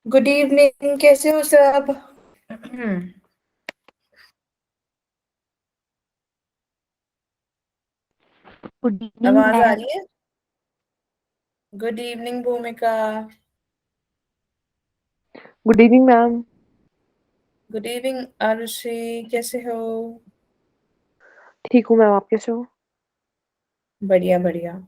Good evening, कैसे हो सब? गुड इवनिंग आवाज आ मैम। रही है? Good evening Bhumika. Good evening ma'am. Good evening Arushi, कैसे हो? ठीक हूँ मैम, आप कैसे हो? बढ़िया बढ़िया।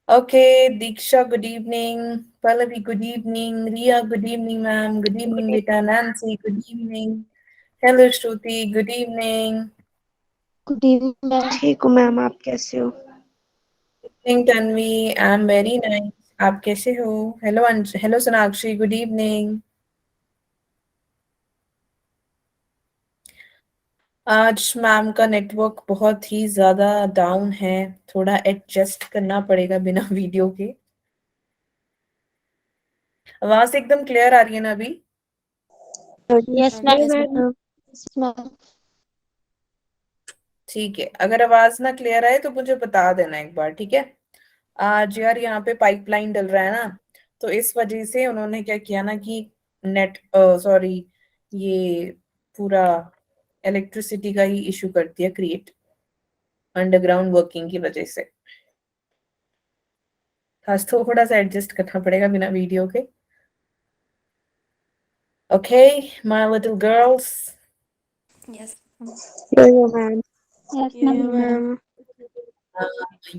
Okay, Diksha good evening, Pallavi good evening, Riya good evening ma'am, good evening बेटा, Nancy good evening, hello Shruti good evening, good evening ma'am. ठीक हूँ मैम, आप कैसे हो? Evening Tanvi, I am very nice. आप कैसे हो? Hello hello Sonakshi good evening. आज मैम का नेटवर्क बहुत ही ज़्यादा डाउन है, थोड़ा एडजस्ट करना पड़ेगा बिना वीडियो के। आवाज़ एकदम क्लियर आ रही है ना अभी? Yes ma'am. Yes ma'am. ठीक है, अगर आवाज़ ना क्लियर आए तो मुझे बता देना एक बार, ठीक है? आज यार यहाँ पे पाइपलाइन डल रहा है ना, तो इस वजह से उन्होंने क्या किया ना कि नेट सॉरी, ये पूरा इलेक्ट्रिसिटी का ही इशू कर दिया क्रिएट, अंडरग्राउंड वर्किंग की वजह से। आज थोड़ा सा एडजस्ट करना पड़ेगा बिना वीडियो के। Okay, my little girls. Yes. Yo ma'am. Yes, yo ma'am. Ma'am.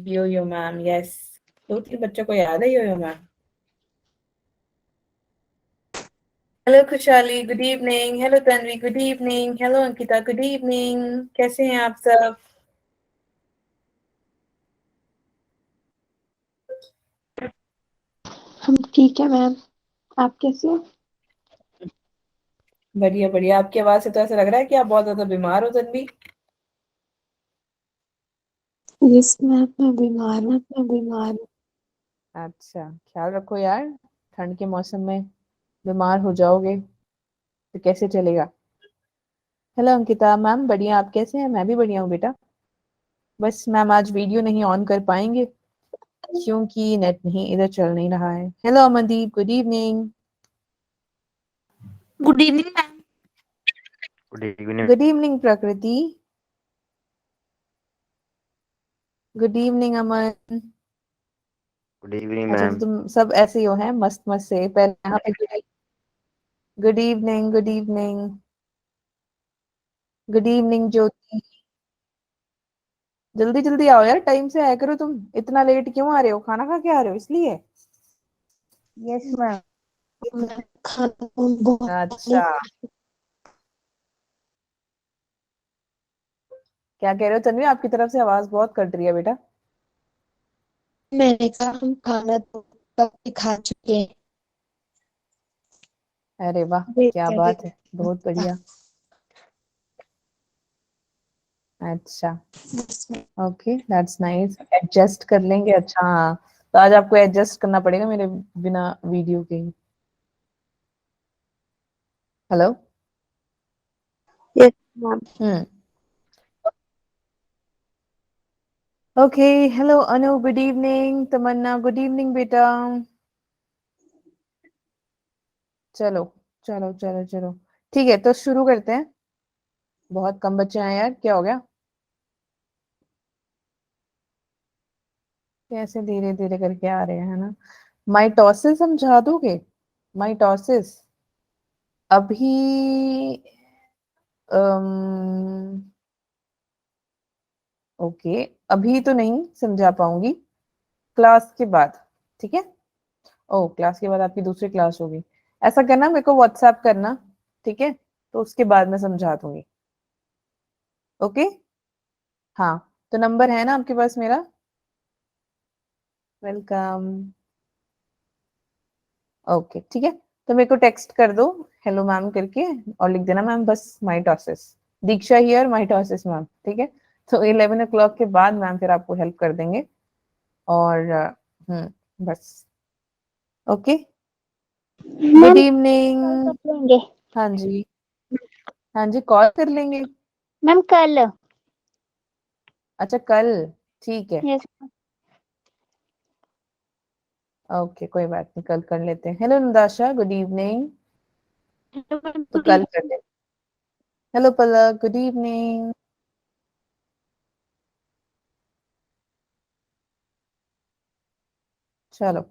Yo yo ma'am, yes. दो तीन बच्चों को याद है यो यो मैम। हेलो खुशहाली, good evening. Hello Tanvi, good evening. Hello Ankita, good evening. कैसे हैं आप सब? हम ठीक है मैम, आप कैसे हो? बढ़िया बढ़िया। आपकी आवाज से तो ऐसा लग रहा है कि आप बहुत ज्यादा बीमार हो तन्वी। यस मैम, मैं बीमार हूँ। अच्छा, ख्याल रखो यार, ठंड के मौसम में बीमार हो जाओगे तो कैसे चलेगा। हेलो अंकिता मैम, बढ़िया। आप कैसे हैं? मैं भी बढ़िया हूँ बेटा। बस मैम आज वीडियो नहीं ऑन कर पाएंगे क्योंकि नेट नहीं इधर चल नहीं रहा है। Hello Amandeep, good evening. Good evening, ma'am. Good evening. Good evening प्रकृति। गुड इवनिंग अमन। गुड इवनिंग अच्छा, तो मैम। तुम सब ऐसे ही हो हैं, मस्त मस्त से। पहले यहाँ पे good evening, good evening. Good evening Jyoti. जल्दी जल्दी आओ यार, टाइम से आया करो। तुम इतना लेट क्यों आ रहे हो? खाना खा के आ रहे हो इसलिए? Yes ma'am. मैं खाना बहुत अच्छा, क्या कह रहे हो तन्वी? आपकी तरफ से आवाज बहुत कट रही है बेटा। मैंने कहा हम खाना तो काफी खा चुके हैं। अरे वाह, वेट क्या कर रही बात है, बहुत हूँ। बढ़िया। अच्छा, yes ma'am. Okay, that's nice. Adjust कर लेंगे। अच्छा हाँ, तो आज आपको एडजस्ट करना पड़ेगा मेरे बिना वीडियो के। Hello. Yes ma'am. Hmm. Okay. Hello Anu, good evening. Tamanna, good evening बेटा। चलो चलो चलो चलो, ठीक है, तो शुरू करते हैं। बहुत कम बच्चे हैं यार, क्या हो गया? कैसे धीरे धीरे करके आ रहे हैं, है ना? माइटोसिस समझा दोगे? माइटोसिस अभी ओके, अभी तो नहीं समझा पाऊंगी, क्लास के बाद, ठीक है? ओ, क्लास के बाद आपकी दूसरी क्लास होगी। ऐसा करना, मेरे को व्हाट्सएप करना, ठीक है? तो उसके बाद मैं समझा दूंगी। ओके। हाँ, तो नंबर है ना आपके पास मेरा? वेलकम। ओके, ठीक है। तो मेरे को टेक्स्ट कर दो हेलो मैम करके, और लिख देना मैम बस mitosis. Diksha here, mitosis ma'am, ठीक है? तो 11 o'clock के बाद मैम फिर आपको हेल्प कर देंगे। और बस। Okay, good ma'am call evening. कब लेंगे? हाँ जी, हाँ जी, कॉल कर लेंगे। मैम कल। अच्छा, कल, ठीक है। यस। ओके कोई बात नहीं, कल कर लेते हैं। Hello Natasha, good evening. तो कल कर लेते। Hello Palak, good evening. चलो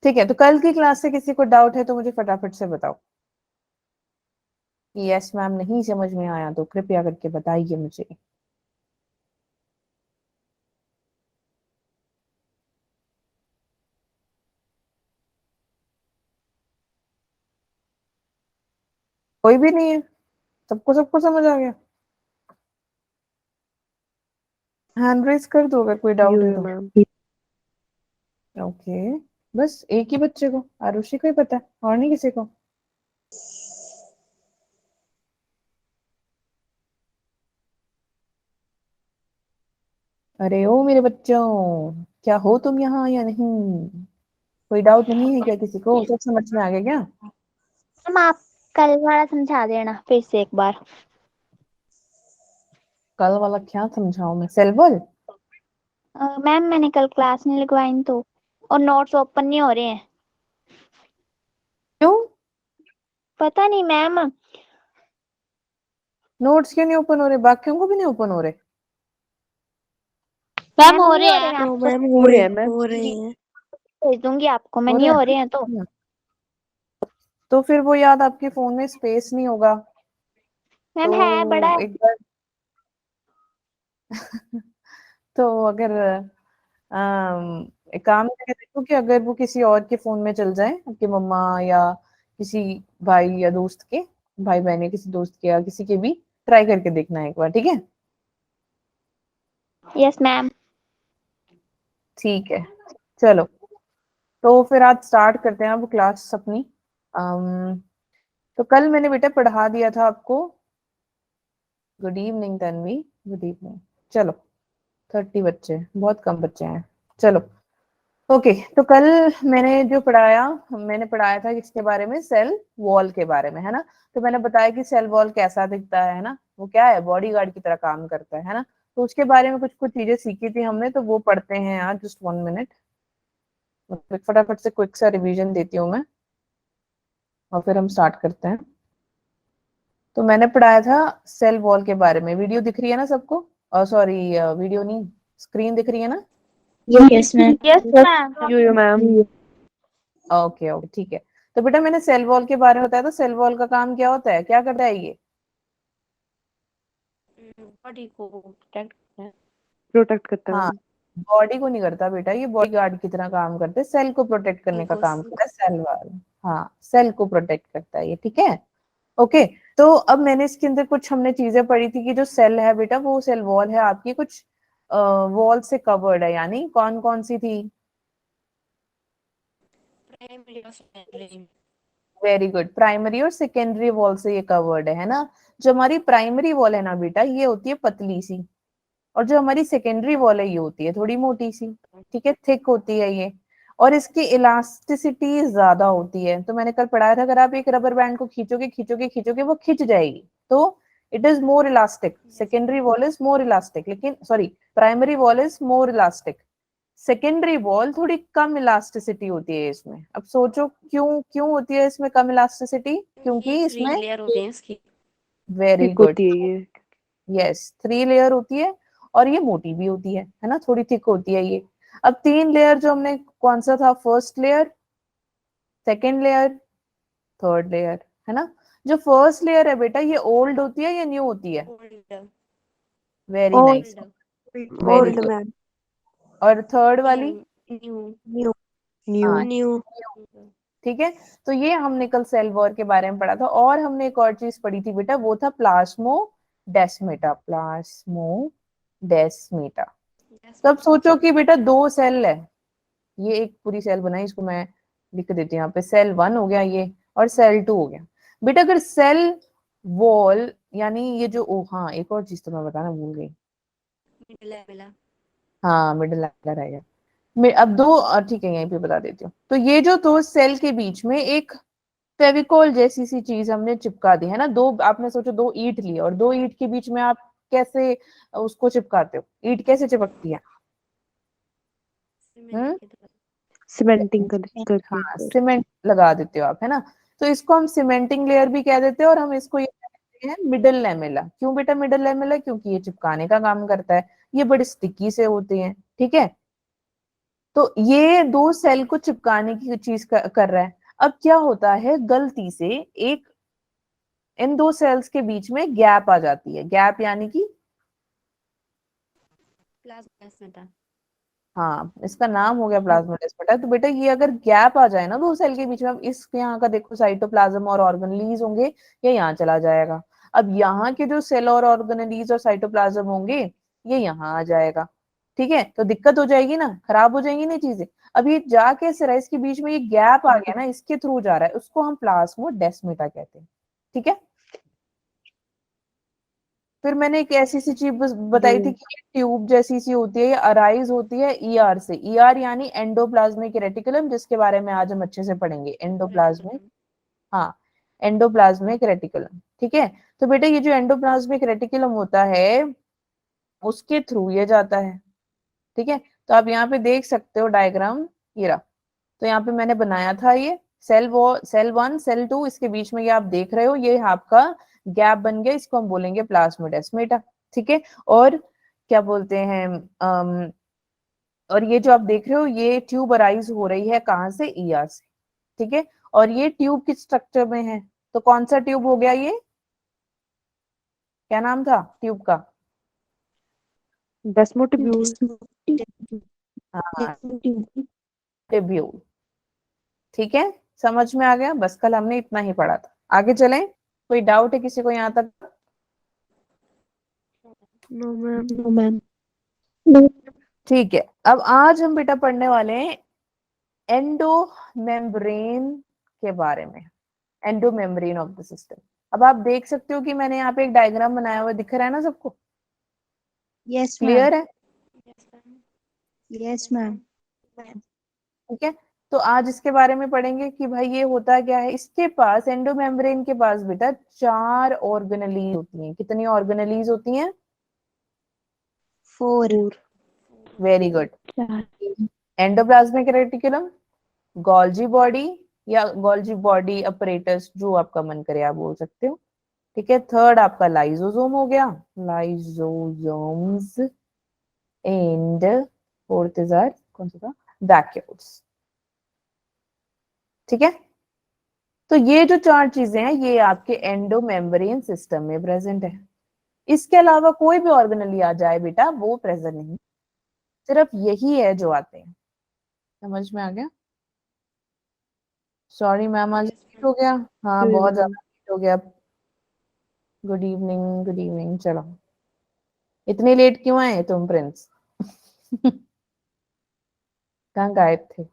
ठीक है, तो कल की क्लास से किसी को डाउट है तो मुझे फटाफट से बताओ। यस मैम नहीं समझ में आया तो कृपया करके बताइए मुझे। कोई भी नहीं है? सबको सबको समझ आ गया? हैंड रेज कर दो अगर कोई डाउट है तो। मैम। ओके, बस एक ही बच्चे को, आरुषि को ही पता है और नहीं किसी को? अरे ओ मेरे बच्चों, क्या हो तुम यहाँ या नहीं? कोई डाउट नहीं है क्या किसी को? सब समझ में आ गया क्या? मैम आप कल वाला समझा देना फिर से एक बार। कल वाला क्या समझाऊं मैं? Cell ball? मैम मैंने कल क्लास नहीं लगवाई तो, और नोट्स ओपन नहीं हो रहे हैं। क्यों? पता नहीं मैम। नोट्स क्यों नहीं ओपन हो रहे? बाकियों को भी नहीं ओपन हो रहे? मैम हो रहे हैं, नो आपको मैम हो रहे हैं मैम। हो रहे हैं। भेज दूंगी आपको मैं, हो नहीं रहे हो हैं रहे हैं तो। ना? तो फिर वो याद आपके फोन में स्पेस नहीं होगा मैम है बड़ा तो है। एक बार तो अगर एक काम करके देखो कि अगर वो किसी और के फोन में चल जाए, आपकी मम्मा या किसी भाई या दोस्त के, भाई बहन या किसी दोस्त के या किसी के भी, ट्राई करके देखना है एक बार, ठीक है? Yes ma'am. ठीक है, चलो। तो फिर आज स्टार्ट करते हैं अब क्लास अपनी। अम, तो कल मैंने बेटा पढ़ा दिया था आपको। Good evening Tanvi, good evening. चलो 30 बच्चे, बहुत कम बच्चे हैं। चलो ओके, तो कल मैंने पढ़ाया था किसके बारे में? सेल वॉल के बारे में, है ना? तो मैंने बताया कि सेल वॉल कैसा दिखता है ना, वो क्या है, बॉडी गार्ड की तरह काम करता है ना? तो उसके बारे में कुछ कुछ चीजें सीखी थी हमने, तो वो पढ़ते हैं आज। जस्ट 1 मिनट, फटाफट से क्विक सा रिवीजन देती हूँ मैं और फिर हम स्टार्ट करते हैं। तो मैंने पढ़ाया था सेल वॉल के बारे में। वीडियो दिख रही है ना सबको? सॉरी, वीडियो नहीं, स्क्रीन दिख रही है ना? Yes ma'am. Yes ma'am. You ma'am. Okay okay ठीक है। तो बेटा मैंने सेल वॉल के बारे में बताया, तो सेल वॉल का काम क्या होता है, क्या करता है ये? बॉडी को प्रोटेक्ट करता है हाँ, मैम। बॉडी को नहीं करता बेटा, ये बॉडी गार्ड की तरह काम करते हैं, सेल को प्रोटेक्ट करने का को काम करता है सेल वॉल। हाँ, सेल को प्रोटेक्ट करता है ये, ठीक है? ओके, तो अब मैंने इसके अंदर कुछ हमने चीजें पढ़ी थी कि जो सेल है बेटा, वो सेल वॉल है आपकी कुछ वॉल से कवर्ड है, यानी कौन कौन सी थी? प्राइमरी और सेकेंडरी। वेरी गुड, प्राइमरी और सेकेंडरी वॉल से ये कवर्ड है ना? जो हमारी प्राइमरी वॉल है ना बेटा, ये होती है पतली सी, और जो हमारी सेकेंडरी वॉल है ये होती है थोड़ी मोटी सी, ठीक है, थिक होती है ये। और इसकी इलास्टिसिटी ज्यादा होती है। तो मैंने कल पढ़ाया था, अगर आप एक रबर बैंड को खींचोगे खींचोगे खींचोगे वो खिंच जाएगी, तो it is more elastic. Secondary wall is more elastic, लेकिन sorry, primary wall is more elastic. Secondary wall थोड़ी कम इलास्टिसिटी होती है इसमें। अब सोचो क्यों क्यों होती है इसमें कम इलास्टिसिटी? क्योंकि ये 3 इसमें, लेयर होते हैं इसकी। वेरी थिक गुड, होती है ये। यस 3 लेयर होती है, और ये मोटी भी होती है ना, थोड़ी थिक होती है ये। अब 3 लेयर जो हमने, कौन सा था? First layer, second layer, third layer, है ना? जो फर्स्ट लेयर है बेटा, ये ओल्ड होती है या न्यू होती है? Old. Very nice, old. Very old good. Ma'am. और थर्ड वाली? न्यू। न्यू। न्यू। हाँ, न्यू। ठीक है। तो ये हमने कल सेल वॉर के बारे में पढ़ा था। और हमने एक और चीज पढ़ी थी बेटा, वो था प्लाज्मो डेस्मेटा, प्लाज्मो डेस्मेटा। तो अब सोचो कि बेटा दो सेल है, ये एक पूरी सेल बनाई, इसको मैं लिख देती हूँ यहाँ पे, सेल 1 हो गया ये, और सेल 2 हो गया। बेटा अगर सेल वॉल, यानी ये जो, ओ हाँ, एक और चीज तो मैं बताना भूल गई। मिडिल। हाँ, मिडिल लाइनर रहेगा। अब दो, ठीक है यहीं पे बता देती हूँ। तो ये जो दो सेल के बीच में एक फेविकोल जैसी सी चीज हमने चिपका दी है ना, दो, आपने सोचो दो ईंट ली और दो ईंट के बीच में आप कैसे उसको चिपकाते हो? ईंट कैसे चिपकती है? सीमेंट हम्म, की तरह। सीमेंटिंग करके हाँ सीमेंट लगा देते हो आप, है ना। तो इसको हम सीमेंटिंग लेयर भी कह देते हैं, और हम इसको ये कहते हैं मिडल लैमेला। क्यों बेटा मिडल लैमेला? क्योंकि ये चिपकाने का काम करता है, ये बड़े स्टिकी से होते हैं, ठीक है। तो ये दो सेल को चिपकाने की चीज कर रहा है। अब क्या होता है, गलती से एक इन दो सेल्स के बीच में गैप आ जाती है। गैप यानी कि प्लाज्मा। हाँ, इसका नाम हो गया प्लाज्मोडेस्माटा। तो बेटा ये अगर गैप आ जाए ना दो सेल के बीच में, अब इस यहाँ का देखो साइटोप्लाज्म और ऑर्गेनेलीज होंगे, ये यहाँ चला जाएगा। अब यहाँ के जो सेल और ऑर्गेनेलीज और साइटोप्लाज्म होंगे, ये यहाँ आ जाएगा, ठीक है। तो दिक्कत हो जाएगी ना, खराब हो जाएंगी ना चीजें। अब ये जाके इसके बीच में ये गैप आ गया ना, इसके थ्रू जा रहा है, उसको हम प्लाज्मोडेस्माटा कहते हैं, ठीक है। फिर मैंने एक ऐसी सी चीज बताई थी कि ट्यूब जैसी सी होती है, ये अराइज होती है ईआर से। ईआर यानी एंडोप्लाज्मिक रेटिकुलम, जिसके बारे में आज हम अच्छे से पढ़ेंगे। एंडोप्लाज्मिक, हाँ एंडोप्लाज्मिक रेटिकुलम, ठीक है। तो बेटा ये जो एंडोप्लाज्मिक रेटिकुलम होता है, उसके थ्रू ये जाता है, ठीक है। तो आप यहाँ पे देख सकते हो डायग्राम, ये रहा। तो यहाँ पे मैंने बनाया था ये सेल सेल 1 सेल 2, इसके बीच में ये आप देख रहे हो, ये आपका गैप बन गया, इसको हम बोलेंगे प्लाज्मोडेस्माटा, ठीक है। और क्या बोलते हैं, और ये जो आप देख रहे हो, ये ट्यूब अराइज हो रही है कहाँ से? ईआर से, ठीक है। और ये ट्यूब किस स्ट्रक्चर में है? तो कौन सा ट्यूब हो गया ये? क्या नाम था ट्यूब का? डेस्मोटिब्यूल। हाँ ट्यूब्यूल, ठीक है। समझ में आ गया? बस कल हमने इतना ही पढ़ा था। आगे चलें, कोई डाउट है किसी को यहाँ तक? No ma'am. No ma'am. ठीक है। अब आज हम बेटा पढ़ने वाले हैं एंडो मेम्ब्रेन के बारे में। Endo membrane of the system. अब आप देख सकते हो कि मैंने यहाँ पे एक डायग्राम बनाया हुआ, दिख रहा है ना सबको? Yes ma'am. क्लियर है? Yes ma'am. ठीक है। तो आज इसके बारे में पढ़ेंगे कि भाई ये होता क्या है। इसके पास, एंडो मेम्ब्रेन के पास बेटा 4 ऑर्गेनेलीज होती हैं। कितनी ऑर्गेनेलीज होती हैं? 4। Very good. Endoplasmic reticulum, Golgi body या गोल्जी बॉडी अपरेटस, जो आपका मन करे आप बोल सकते हो, ठीक है। थर्ड आपका लाइजोसोम हो गया, लाइजोसोम्स। एंड फोर्थ इज आर कौन सा था? वैक्यूल्स, ठीक है। तो ये जो 4 चीजें हैं, ये आपके एंडो मेम्ब्रेन सिस्टम में प्रेजेंट है। इसके अलावा कोई भी ऑर्गेनेली आ जाए बेटा, वो प्रेजेंट नहीं, सिर्फ यही है जो आते हैं। समझ में आ गया? सॉरी मैम, आज लेट हो गया। हाँ बहुत ज्यादा लेट हो गया। Good evening, good evening. चलो, इतनी लेट क्यों आए तुम प्रिंस? कहाँ गायब थे?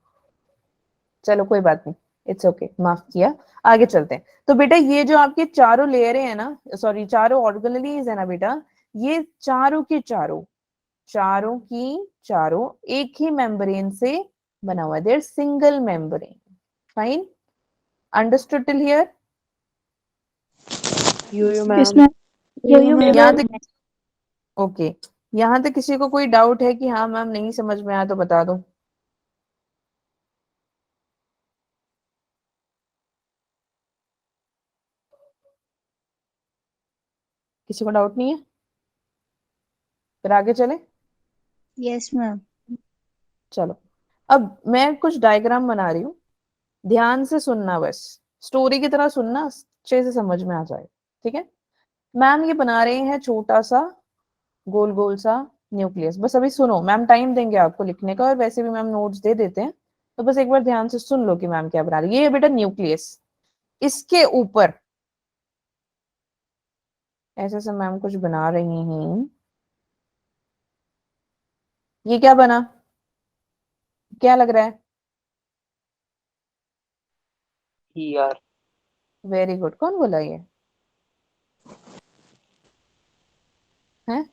चलो कोई बात नहीं, इट्स ओके, माफ किया। आगे चलते हैं। तो बेटा ये जो आपके चारों लेयरें हैं ना, सॉरी चारों ऑर्गेनेलीज है ना बेटा, ये चारों की चारों एक ही मेम्ब्रेन से बना हुआ है। There single membrane. Fine, understood till here? यो यस मैम। मैम। यहाँ तक ओके। यहाँ तक किसी को कोई डाउट है कि हाँ मैम नहीं समझ में आया तो बता दो। किसी को डाउट नहीं है? फिर आगे चले। Yes ma'am. चलो, अब मैं कुछ डायग्राम बना रही हूँ, ध्यान से सुनना, बस स्टोरी की तरह सुनना, अच्छे से समझ में आ जाए, ठीक है। मैम ये बना रहे हैं छोटा सा गोल गोल सा न्यूक्लियस। बस अभी सुनो, मैम टाइम देंगे आपको लिखने का, और वैसे भी मैम नोट्स दे देते हैं, तो बस एक बार ध्यान से सुन लो कि मैम क्या बना रही है। ये है बेटा न्यूक्लियस, इसके ऊपर ऐसे से मैम कुछ बना रही हैं। ये क्या बना? क्या लग रहा है? यार वेरी गुड। कौन बोला ये है?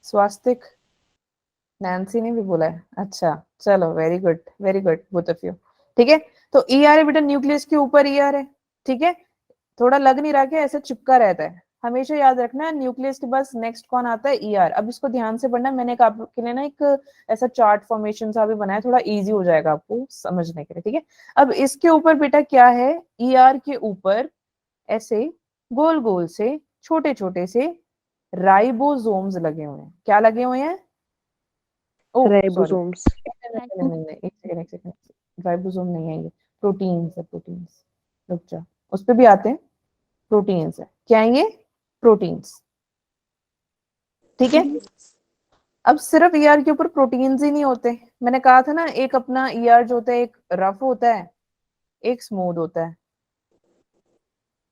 स्वास्तिक, नैन्सी ने भी बोला है। अच्छा चलो, very good, very good both of you, ठीक है। तो ई आर है बेटा न्यूक्लियस के ऊपर, ई आर है, ठीक है। थोड़ा लग नहीं रहा क्या? ऐसे चिपका रहता है, हमेशा याद रखना न्यूक्लियस के पास नेक्स्ट कौन आता है, ईआर। अब इसको ध्यान से पढ़ना, मैंने आपके लिए ना एक ऐसा चार्ट फॉर्मेशन सा भी बनाया, थोड़ा इजी हो जाएगा आपको समझने के लिए, ठीक है। अब इसके ऊपर बेटा क्या है, ईआर के ऊपर ऐसे गोल गोल से छोटे छोटे से राइबोसोम्स लगे हुए हैं। क्या लगे हुए हैं? Oh sorry, ribosomes. नहीं, एक सेकंड, राइबोसोम नहीं है ये, प्रोटीन्स है, प्रोटीन्स। रुक जा, उस पे भी आते हैं, प्रोटीन्स है। क्या है ये? प्रोटीन्स, ठीक है। अब सिर्फ ईआर के ऊपर प्रोटीन्स ही नहीं होते, मैंने कहा था ना, एक अपना ईआर जो होता है, एक रफ होता है, एक स्मूथ होता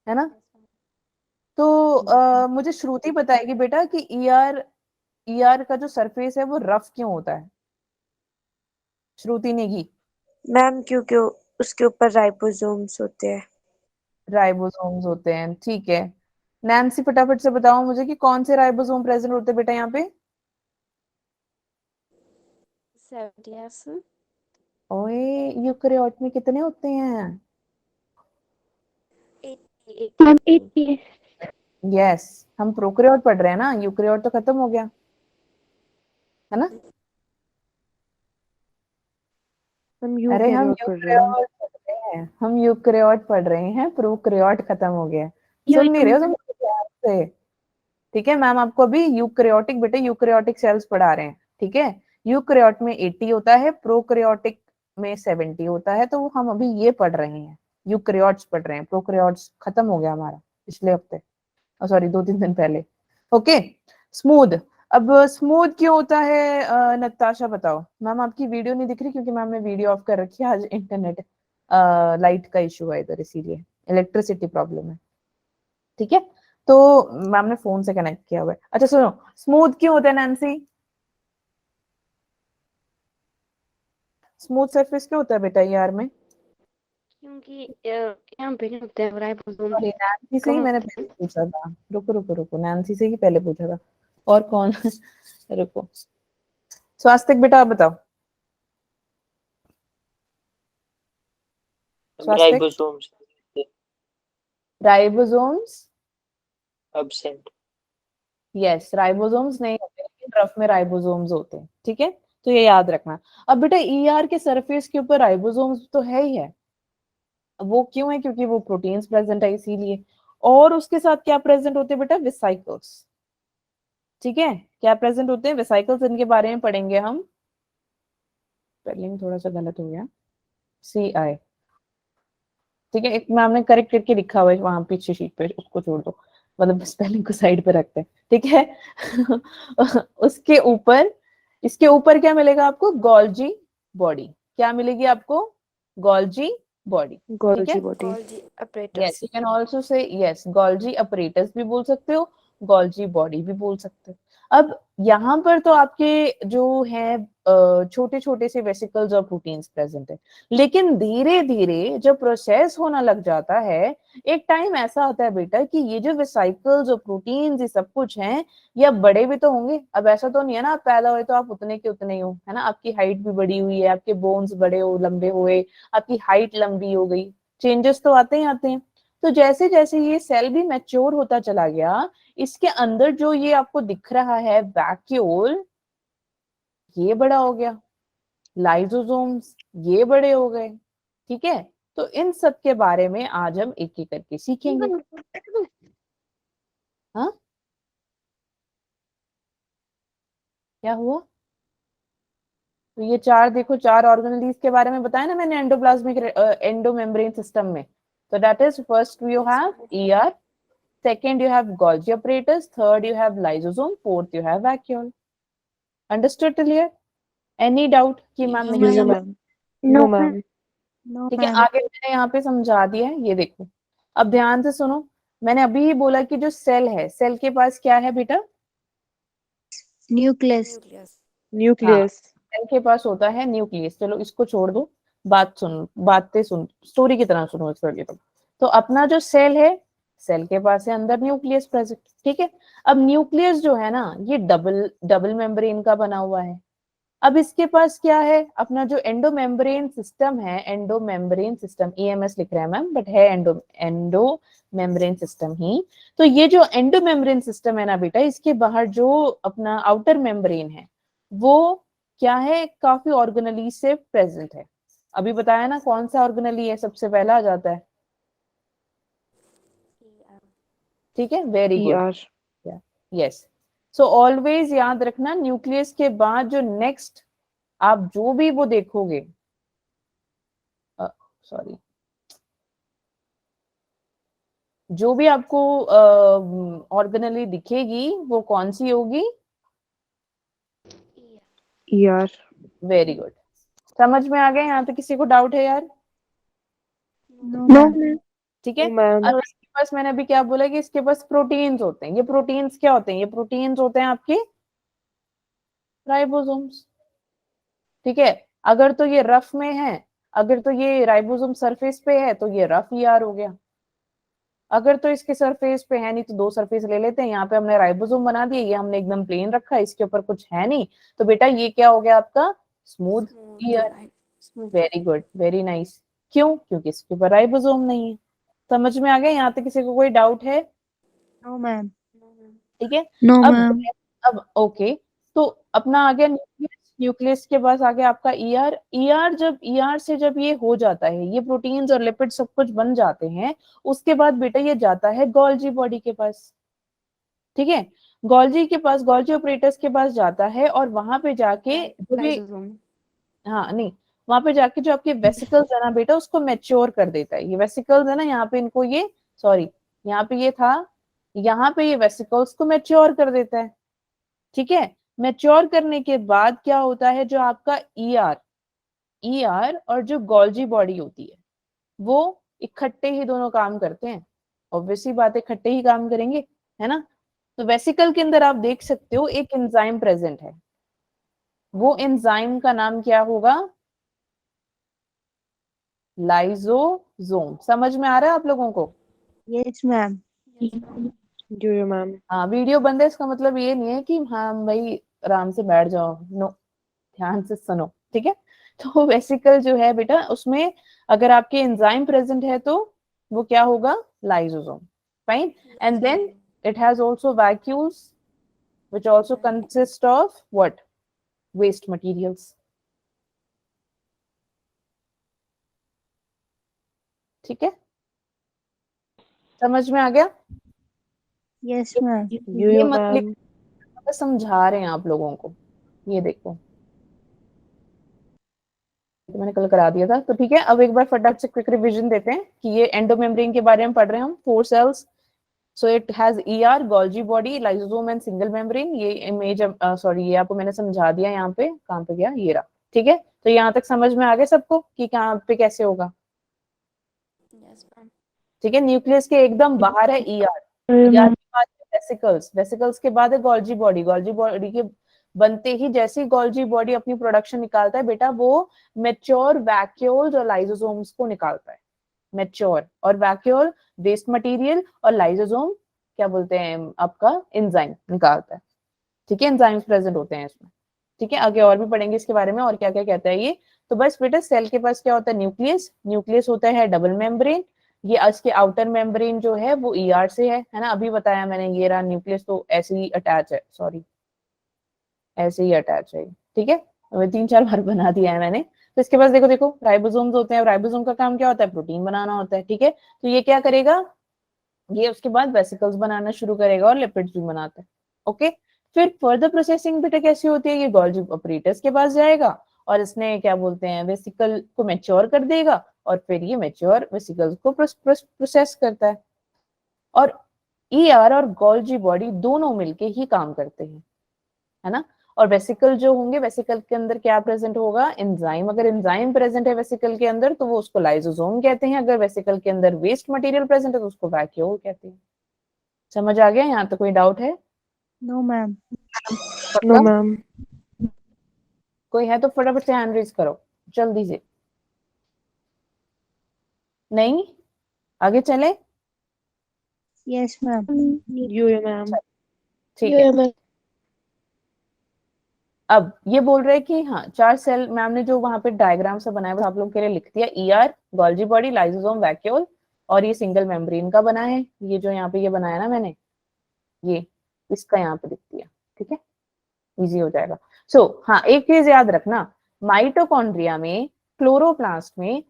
है ना। तो मुझे श्रुति बताएगी बेटा कि ईआर का जो सरफेस है वो रफ क्यों होता है? श्रुति नेगी। मैम क्योंकि उसके ऊपर राइबोसोम्स होते हैं। राइबोसोम्स होते हैं, ठीक है। नैन्सी फटाफट से बताओ मुझे कि कौन से राइबोसोम प्रेजेंट होते हैं बेटा यहाँ पे? 70 ओए, यूकेरियोट में कितने होते हैं? 80 मैम 80 यस, हम प्रोकैरियोट पढ़ रहे हैं ना, यूकेरियोट तो खत्म हो गया है ना। हम अरे हम यूकेरियोट पढ़ रहे हैं। यूकेरियोट पढ़ रहे हैं, हम यूकेरियोट पढ़ रहे हैं, प्रोकैरियोट खत्म हो गया। सुन नहीं रहे हो तुम ध्यान से, ठीक है। मैम आपको अभी यूकेरियोटिक बेटे यूकेरियोटिक सेल्स पढ़ा रहे हैं, ठीक है। यूकेरियोट में 80 होता है, प्रोकैरियोटिक में 70 होता है, तो हम अभी ये पढ़ रहे हैं, यूकेरियोट्स पढ़ रहे हैं, प्रोकैरियोट्स खत्म हो गया हमारा पिछले हफ्ते, सॉरी 2-3 दिन पहले। Okay, smooth. अब स्मूथ क्यों होता है नताशा बताओ। मैम आपकी वीडियो नहीं दिख रही क्योंकि मैम ने वीडियो ऑफ कर रखी है, आज इंटरनेट लाइट का इशू है इधर, इसीलिए इलेक्ट्रिसिटी प्रॉब्लम है, ठीक है। तो मैम ने फोन से कनेक्ट किया हुआ है। अच्छा सुनो, स्मूथ क्यों होता है नैन्सी? स्मूथ सरफेस क्यों होता है बेटा यार में? क्योंकि यहाँ पे नहीं होते हैं राइबोसोम। सॉरी, नैन्सी से ही कम मैंने होते पहले हैं। पूछा था, रुको रुको रुको, नैन्सी से ही पहले पूछा था, और कौन रुको, स्वास्तिक बेटा आप बताओ। Swastik, ribosomes ribosomes, absent. Yes, ribosomes नहीं होते लेकिन रफ में राइबोसोम्स होते हैं, ठीक है। तो ये याद रखना। अब बेटा ईआर के सरफेस के ऊपर राइबोसोम्स तो है ही है, वो क्यों है? क्योंकि वो प्रोटीन्स प्रेजेंट है इसीलिए। और उसके साथ क्या प्रेजेंट होते हैं बेटा? वेसाइकल्स, ठीक है। क्या प्रेजेंट होते हैं? वेसाइकल्स, इनके बारे में पढ़ेंगे हम। स्पेलिंग थोड़ा सा गलत हो गया, CI, ठीक है। एक मैम ने करेक्ट करके लिखा हुआ है वहां पीछे शीट पे, उसको छोड़ दो, मतलब स्पेलिंग को साइड पे रखते हैं, ठीक है। उसके ऊपर, इसके ऊपर क्या मिलेगा आपको? Golgi body. क्या मिलेगी आपको? गोल्जी बॉडी, ठीक है। Golgi body. Golgi yes, apparatus. You can also say yes, Golgi apparatus भी बोल सकते हो, गोल्जी बॉडी भी बोल सकते हो। अब यहाँ पर तो आपके जो है छोटे छोटे से वेसिकल्स और प्रोटीन्स प्रेजेंट है, लेकिन धीरे धीरे जब प्रोसेस होना लग जाता है, एक टाइम ऐसा आता है बेटा कि ये जो वेसिकल्स और प्रोटीन्स ये सब कुछ हैं, ये अब बड़े भी तो होंगे। अब ऐसा तो नहीं है ना आप पैदा हुए तो आप उतने के उतने ही हो, है ना। आपकी हाइट भी बढ़ी हुई है, आपके बोन्स बड़े हो, लंबे हुए, आपकी हाइट लंबी हो गई, चेंजेस तो आते ही आते हैं। तो जैसे जैसे ये सेल भी मैच्योर होता चला गया, इसके अंदर जो ये आपको दिख रहा है वैक्यूल, ये बड़ा हो गया, लाइसोसोम्स ये बड़े हो गए, ठीक है। तो इन सब के बारे में आज हम एक एक करके सीखेंगे। हाँ, क्या हुआ? तो ये चार देखो, चार ऑर्गेनेलीज के बारे में बताया ना मैंने एंडोप्लाज्मिक एंडोमेम्ब्रेन सिस्टम में। तो that is first you have ER, second you have Golgi apparatus, third you have lysosome, fourth you have vacuole. Understood till here? Any doubt कि मैम नहीं नो समझ? मैम। No ma'am. नो ठीक है, ma'am. आगे मैंने यहाँ पे समझा दिया है, ये देखो। अब ध्यान से सुनो, मैंने अभी ही बोला कि जो सेल है, सेल के पास क्या है बेटा? न्यूक्लियस। न्यूक्लियस। हाँ, न्यूक्लियस। सेल के पास होता है न्यूक्लियस। चलो इसको छोड़ दो, बात सुन, बातें सुन, स्टोरी की तरह सुनो इस वाली। तो अपना जो सेल है, सेल के पास है अंदर न्यूक्लियस प्रेजेंट, ठीक है। अब न्यूक्लियस जो है ना, ये डबल डबल मेम्ब्रेन का बना हुआ है। अब इसके पास क्या है, अपना जो एंडोमेम्ब्रेन सिस्टम है, एंडोमेम्ब्रेन सिस्टम, ईएमएस लिख रहे हैं मैम, बट है एंडोमेम्ब्रेन सिस्टम ही। तो ये जो एंडोमेम्ब्रेन सिस्टम है ना बेटा, इसके बाहर जो अपना आउटर मेम्ब्रेन है वो क्या है, काफी ऑर्गेनली से प्रेजेंट है। अभी बताया ना कौन सा ऑर्गेनली है, सबसे पहला आ जाता है, ठीक है, very good, yes. So always याद रखना, न्यूक्लियस के बाद जो नेक्स्ट आप जो भी वो देखोगे, सॉरी, जो भी आपको ऑर्गेनली दिखेगी वो कौन सी होगी, ER. Very good. समझ में आ गया, यहाँ पे किसी को डाउट है यार? No, ma'am. ठीक है। No, ma'am. अब इसके पास मैंने अभी क्या बोला कि इसके पास प्रोटीन्स होते हैं। ये प्रोटीन्स क्या होते हैं, ये प्रोटीन्स होते हैं आपके राइबोसोम्स, ठीक है। अगर तो ये रफ में है, अगर तो ये राइबोसोम सरफेस पे है तो ये रफ ईआर हो गया। अगर तो इसके सरफेस पे है नहीं तो दो सरफेस ले लेते हैं, यहाँ पे हमने राइबोसोम बना दिए, ये हमने एकदम प्लेन रखा है, इसके ऊपर कुछ है नहीं, तो बेटा ये क्या हो गया आपका smooth ER. Very good, very nice. क्यों? क्योंकि इसके ऊपर राइबोसोम नहीं है। समझ में आ गया? यहाँ तक किसी को कोई डाउट है? No, ma'am. ठीक है। No, अब ma'am. अब ओके, तो अपना आ गया न्यूक्लियस, न्यूक्लियस के पास आ गया आपका ईआर। ईआर जब ईआर से जब ये हो जाता है, ये प्रोटीन्स और लिपिड सब कुछ बन जाते हैं, उसके बाद बेटा ये जाता है गोल्जी बॉडी के पास, ठीक है। गोल्जी के पास, गोल्जी ऑपरेटर्स के पास जाता है, और वहां पे जाके जो भी, हाँ नहीं, वहां पे जाके जो आपके वेसिकल्स है ना बेटा, उसको मैच्योर कर देता है। ये वेसिकल्स है ना, यहाँ पे इनको ये, सॉरी, यहाँ पे ये था, यहाँ पे ये वेसिकल्स को मैच्योर कर देता है, ठीक है। मैच्योर करने के बाद क्या होता है, जो आपका ईआर, ईआर और जो गोल्जी बॉडी होती है वो इकट्ठे ही दोनों काम करते हैं। ऑब्वियसली बात है, इकट्ठे ही काम करेंगे, है ना। तो वेसिकल के अंदर आप देख सकते हो एक एंजाइम प्रेजेंट है, वो एंजाइम का नाम क्या होगा, लाइजोसोम। समझ में आ रहा है आप लोगों को? Yes, ma'am. Do you, ma'am? हाँ, वीडियो बंद है इसका मतलब ये नहीं है कि हाँ भाई आराम से बैठ जाओ, नो, ध्यान से सुनो, ठीक है। तो वेसिकल जो है बेटा, उसमें अगर आपके एंजाइम प्रेजेंट है तो वो क्या होगा, lysosome, fine. And then it has also vacuoles which also consist of what, waste materials, ठीक है। समझ में आ गया? Yes, ma'am. ये मत लिख, समझा रहे हैं आप लोगों को, ये देखो तो मैंने कल करा दिया था, तो ठीक है। अब एक बार फटाक से क्विक रिवीजन देते हैं कि ये एंडोमेम्ब्रेन के बारे में पढ़ रहे हैं हम, 4 cells, so it has ER, Golgi body, lysosome and single membrane. ये इमेज, सॉरी, ये आपको मैंने समझा दिया, यहाँ पे कहाँ पे गया, ये रहा, ठीक है। तो यहाँ तक समझ में आ गया सबको कि कहाँ पे कैसे होगा, ठीक है। न्यूक्लियस के एकदम बाहर है ईआर, ईआर के बाद वेसिकल्स, वेसिकल्स के बाद है गोल्जी बॉडी, गोल्जी बॉडी के बनते ही जैसे ही गोल्जी बॉडी अपनी प्रोडक्शन निकालता है बेटा, वो मेच्योर वैक्यूल्स और लाइसोसोम्स को निकालता है। मेच्योर और वैक्यूल वेस्ट मटेरियल, और लाइसोसोम क्या बोलते हैं आपका एंजाइम निकालता है, ठीक है। एंजाइम्स प्रेजेंट होते हैं इसमें, ठीक है। आगे और भी पढ़ेंगे इसके बारे में और क्या क्या कहता है ये। तो बस बेटा सेल के पास क्या होता है, न्यूक्लियस, न्यूक्लियस होता है डबल मेम्ब्रेन, ये इसके आउटर मेम्ब्रेन जो है वो ईआर से है ना, अभी बताया मैंने, ये रहा न्यूक्लियस, तो ऐसे ही अटैच है, सॉरी ऐसे ही अटैच है, ठीक है। 3-4 बार बना दिया है मैंने। तो इसके पास देखो देखो राइबोसोम्स होते हैं, राइबोसोम का काम क्या होता है, प्रोटीन बनाना होता है, ठीक है। तो ये क्या करेगा, ये उसके बाद वेसिकल्स बनाना शुरू करेगा और लिपिड्स भी बनाता है, ओके। फिर फर्दर प्रोसेसिंग बेटा कैसी होती है, ये गोल्जी ऑपरेटर्स के पास जाएगा और इसने क्या बोलते हैं वेसिकल को मैच्योर कर देगा, और फिर ये मैच्योर वेसिकल्स को प्रोसेस करता है। और ईआर और गोल्जी बॉडी दोनों मिलके ही काम करते हैं, है ना। और वेसिकल जो होंगे, वेसिकल के अंदर क्या प्रेजेंट होगा, एंजाइम। अगर एंजाइम प्रेजेंट है वेसिकल के अंदर तो वो उसको लाइसोसोम कहते हैं, अगर वेसिकल के अंदर वेस्ट मटेरियल प्रेजेंट है तो उसको वैक्यूल कहते हैं। समझ आ गया? यहाँ तो कोई डाउट है? No, ma'am. No, ma'am. कोई है तो फटाफट से हैंड रेज करो जल्दी से। नहीं, आगे चले? Yes, ma'am. You, ma'am. ठीक है। अब ये बोल रहे हैं कि हाँ 4 सेल, मैम ने जो वहां पे डायग्राम से बनाया वो आप लोगों के लिए लिख दिया। ER, Golgi body, lysosome, vacuole, और ये सिंगल मेम्ब्रेन का बना है। ये जो यहाँ पे ये बनाया ना मैंने, ये इसका यहाँ पे लिख दिया, ठीक है, इजी हो जाएगा। हाँ एक चीज याद रखना, माइटोकॉन्ड्रिया में, क्लोरोप्लास्ट में,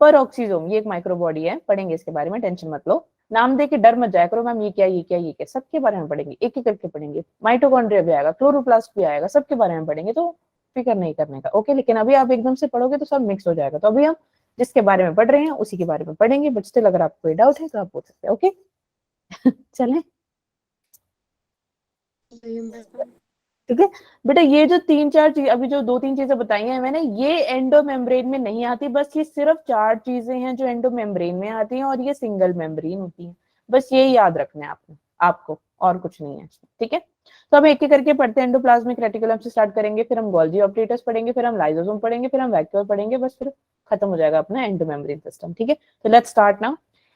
पेरोक्सीसोम, ये एक माइक्रोबॉडी है, पढ़ेंगे इसके बारे में, टेंशन मत लो। नाम दे के डर मत जाया करो मैम ये क्या ये क्या ये क्या, सबके बारे में पढ़ेंगे, एक एक करके पढ़ेंगे। माइटोकॉन्ड्रिया भी आएगा, क्लोरोप्लास्ट भी आएगा, सबके बारे में पढ़ेंगे, तो फिक्र नहीं करने का, ओके। लेकिन अभी आप एकदम से पढ़ोगे तो सब मिक्स हो जाएगा, तो अभी हम जिसके बारे में पढ़ रहे हैं उसी के बारे में पढ़ेंगे, बट स्टिल अगर आपको कोई डाउट है तो आप पूछ सकते हैं, ओके। चलें, ठीक है बेटा। ये जो 3-4 चीज, अभी जो 2-3 चीजें बताई हैं मैंने, ये एंडो मेम्ब्रेन में नहीं आती, बस ये सिर्फ 4 चीजें हैं जो एंडो मेम्ब्रेन में आती हैं, और ये सिंगल मेम्ब्रेन होती है, बस ये याद रखना है आपको, और कुछ नहीं है, ठीक है। तो अब एक एक करके पढ़ते हैं। एंडोप्लाज्मिक रेटिकुलम से स्टार्ट करेंगे, फिर हम गोल्जी ऑपरेटस पढ़ेंगे, फिर हम लाइसोसोम पढ़ेंगे, फिर हम वैक्यूल पढ़ेंगे, बस फिर खत्म हो जाएगा अपना एंडो मेम्ब्रेन सिस्टम, ठीक है। तो let's start now.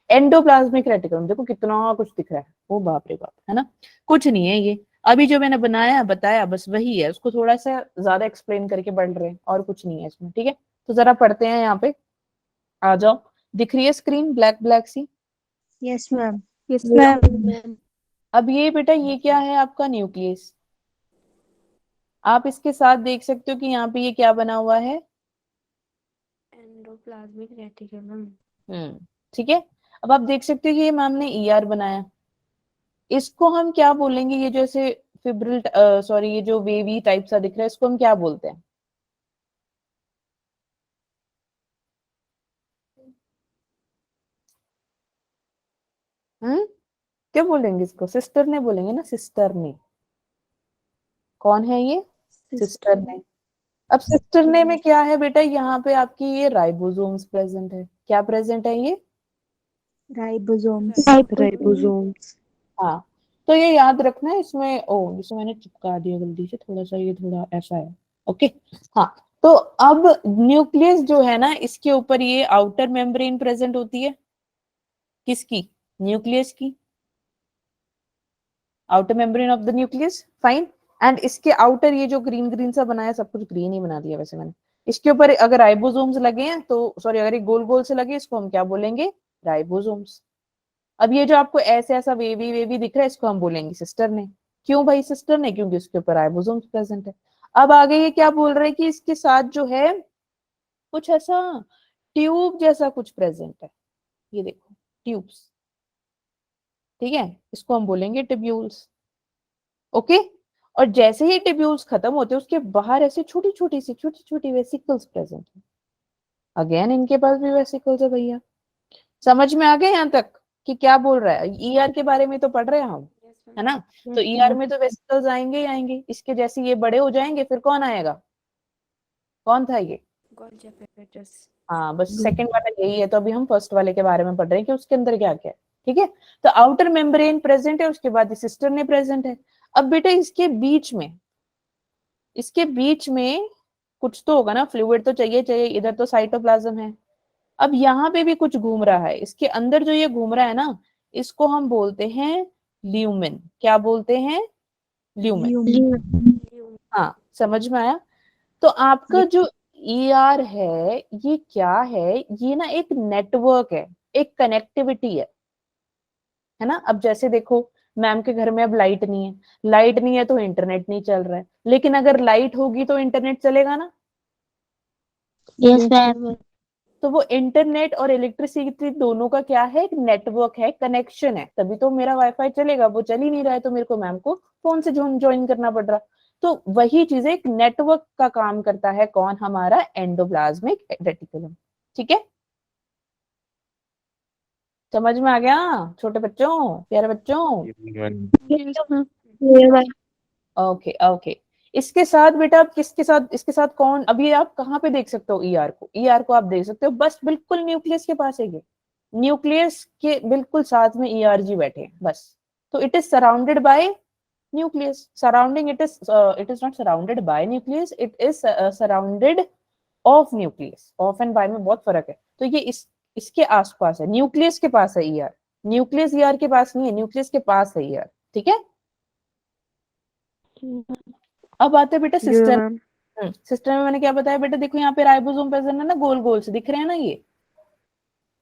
Endoplasmic reticulum, देखो कितना कुछ दिख रहा है, ओ बाप रे बाप, है ना। कुछ नहीं है ये, अभी जो मैंने बनाया बताया बस वही है, उसको थोड़ा सा ज्यादा एक्सप्लेन करके पढ़ रहे हैं, और कुछ नहीं है इसमें, ठीक है। तो जरा पढ़ते हैं, यहाँ पे आ जाओ। दिख रही है स्क्रीन ब्लैक ब्लैक सी? Yes ma'am. Yes ma'am. अब ये बेटा ये क्या है आपका न्यूक्लियस, आप इसके साथ देख सकते हो कि यहाँ पे ये क्या बना हुआ है, एंडोप्लाज्मिक रेटिकुलम। ठीक है। अब आप देख सकते हो कि ये मैम ने ईआर बनाया, इसको हम क्या बोलेंगे, ये जैसे फिब्रिल सॉरी ये जो वेवी टाइप सा दिख रहा है, इसको हम क्या बोलते हैं? क्या बोलेंगे इसको? सिस्टर ने बोलेंगे ना, सिस्टर ने। कौन है ये? सिस्टर ने। अब सिस्टर ने में क्या है बेटा, यहाँ पे आपकी ये राइबोसोम्स प्रेजेंट है। क्या प्रेजेंट है ये? राइबोसोम्स। हाँ, तो ये याद रखना है इसमें। ओ जिसे मैंने चिपका दिया गलती से, थोड़ा सा ये थोड़ा ऐसा है, ओके। हाँ, तो अब न्यूक्लियस जो है ना, इसके ऊपर ये आउटर मेम्ब्रेन प्रेजेंट होती है, किसकी? न्यूक्लियस की, outer membrane of the nucleus, fine. And इसके आउटर ये जो ग्रीन ग्रीन सा बनाया, सब कुछ ग्रीन ही बना दिया वैसे मैंने, इसके ऊपर अगर राइबोसोम्स लगे हैं तो, सॉरी अगर ये गोल गोल से लगे, इसको हम क्या बोलेंगे? राइबोसोम्स। अब ये जो आपको ऐसे ऐसा वेवी वेवी दिख रहा है, इसको हम बोलेंगे सिस्टर ने। क्यों भाई सिस्टर ने? क्योंकि उसके ऊपर राइबोसोम्स प्रेजेंट है। अब आगे ये क्या बोल रहे हैं कि इसके साथ जो है कुछ ऐसा ट्यूब जैसा कुछ प्रेजेंट है, ये देखो ट्यूब्स, ठीक है, इसको हम बोलेंगे टिब्यूल्स, ओके। और जैसे ही टिब्यूल्स खत्म होते हैं, उसके बाहर ऐसे छोटी छोटी वेसिकल्स प्रेजेंट है। अगेन इनके पास भी वेसिकल्स है भैया। समझ में आ गया यहाँ तक कि क्या बोल रहा है? ईआर के बारे में तो पढ़ रहे हैं हम, है ना। तो ईआर में तो वेसिकल्स आएंगे ही आएंगे, इसके जैसे ये बड़े हो जाएंगे फिर कौन आएगा? कौन था ये? Golgi apparatus. हाँ, बस सेकंड वाला यही है। तो अभी हम फर्स्ट वाले के बारे में पढ़ रहे हैं कि उसके अंदर क्या क्या है, ठीक है। तो आउटर मेम्ब्रेन प्रेजेंट है, उसके बाद सिस्टर ने प्रेजेंट है। अब बेटा इसके बीच में कुछ तो होगा ना, फ्लूइड तो चाहिए चाहिए, इधर तो साइटोप्लाज्म है। अब यहाँ पे भी कुछ घूम रहा है, इसके अंदर जो ये घूम रहा है ना, इसको हम बोलते हैं ल्यूमेन। क्या बोलते हैं? ल्यूमेन। हाँ, समझ में आया। तो आपका जो ईआर है, ये क्या है? ये ना एक नेटवर्क है, एक कनेक्टिविटी है ना। अब जैसे देखो, मैम के घर में अब लाइट नहीं है, लाइट नहीं है तो इंटरनेट नहीं चल रहा है, लेकिन अगर लाइट होगी तो इंटरनेट चलेगा ना। Yes ma'am. तो वो इंटरनेट और इलेक्ट्रिसिटी दोनों का क्या है? एक नेटवर्क है, कनेक्शन है, तभी तो मेरा वाईफाई चलेगा। वो चल ही नहीं रहा है तो मेरे को मैम को फोन से ज्वाइन करना पड़ रहा। तो वही चीज एक नेटवर्क का काम करता है, कौन? हमारा एंडोप्लाज्मिक रेटिकुलम, ठीक है। समझ में आ गया छोटे बच्चों, प्यारे बच्चों? Okay okay. इसके साथ बेटा आप किसके साथ, इसके साथ कौन? अभी आप कहाँ पे देख सकते हो ईआर को? ईआर को आप देख सकते हो बस बिल्कुल न्यूक्लियस के पास है ये, न्यूक्लियस के बिल्कुल साथ में ईआरजी बैठे हैं बस। तो it is surrounded by nucleus, surrounding it is not surrounded by nucleus, it is surrounded of nucleus. Of and by में बहुत फर्क है। तो ये इसके आसपास है, न्यूक्लियस के पास है ईआर, न्यूक्लियस ईआर के पास नहीं है, न्यूक्लियस के पास है ईआर, ठीक है। अब आते हैं बेटा जी सिस्टर। मैम। सिस्टर में मैंने क्या बताया बेटा, देखो यहाँ पे राइबोसोम प्रेजेंट है ना, गोल गोल से दिख रहे हैं ना ये।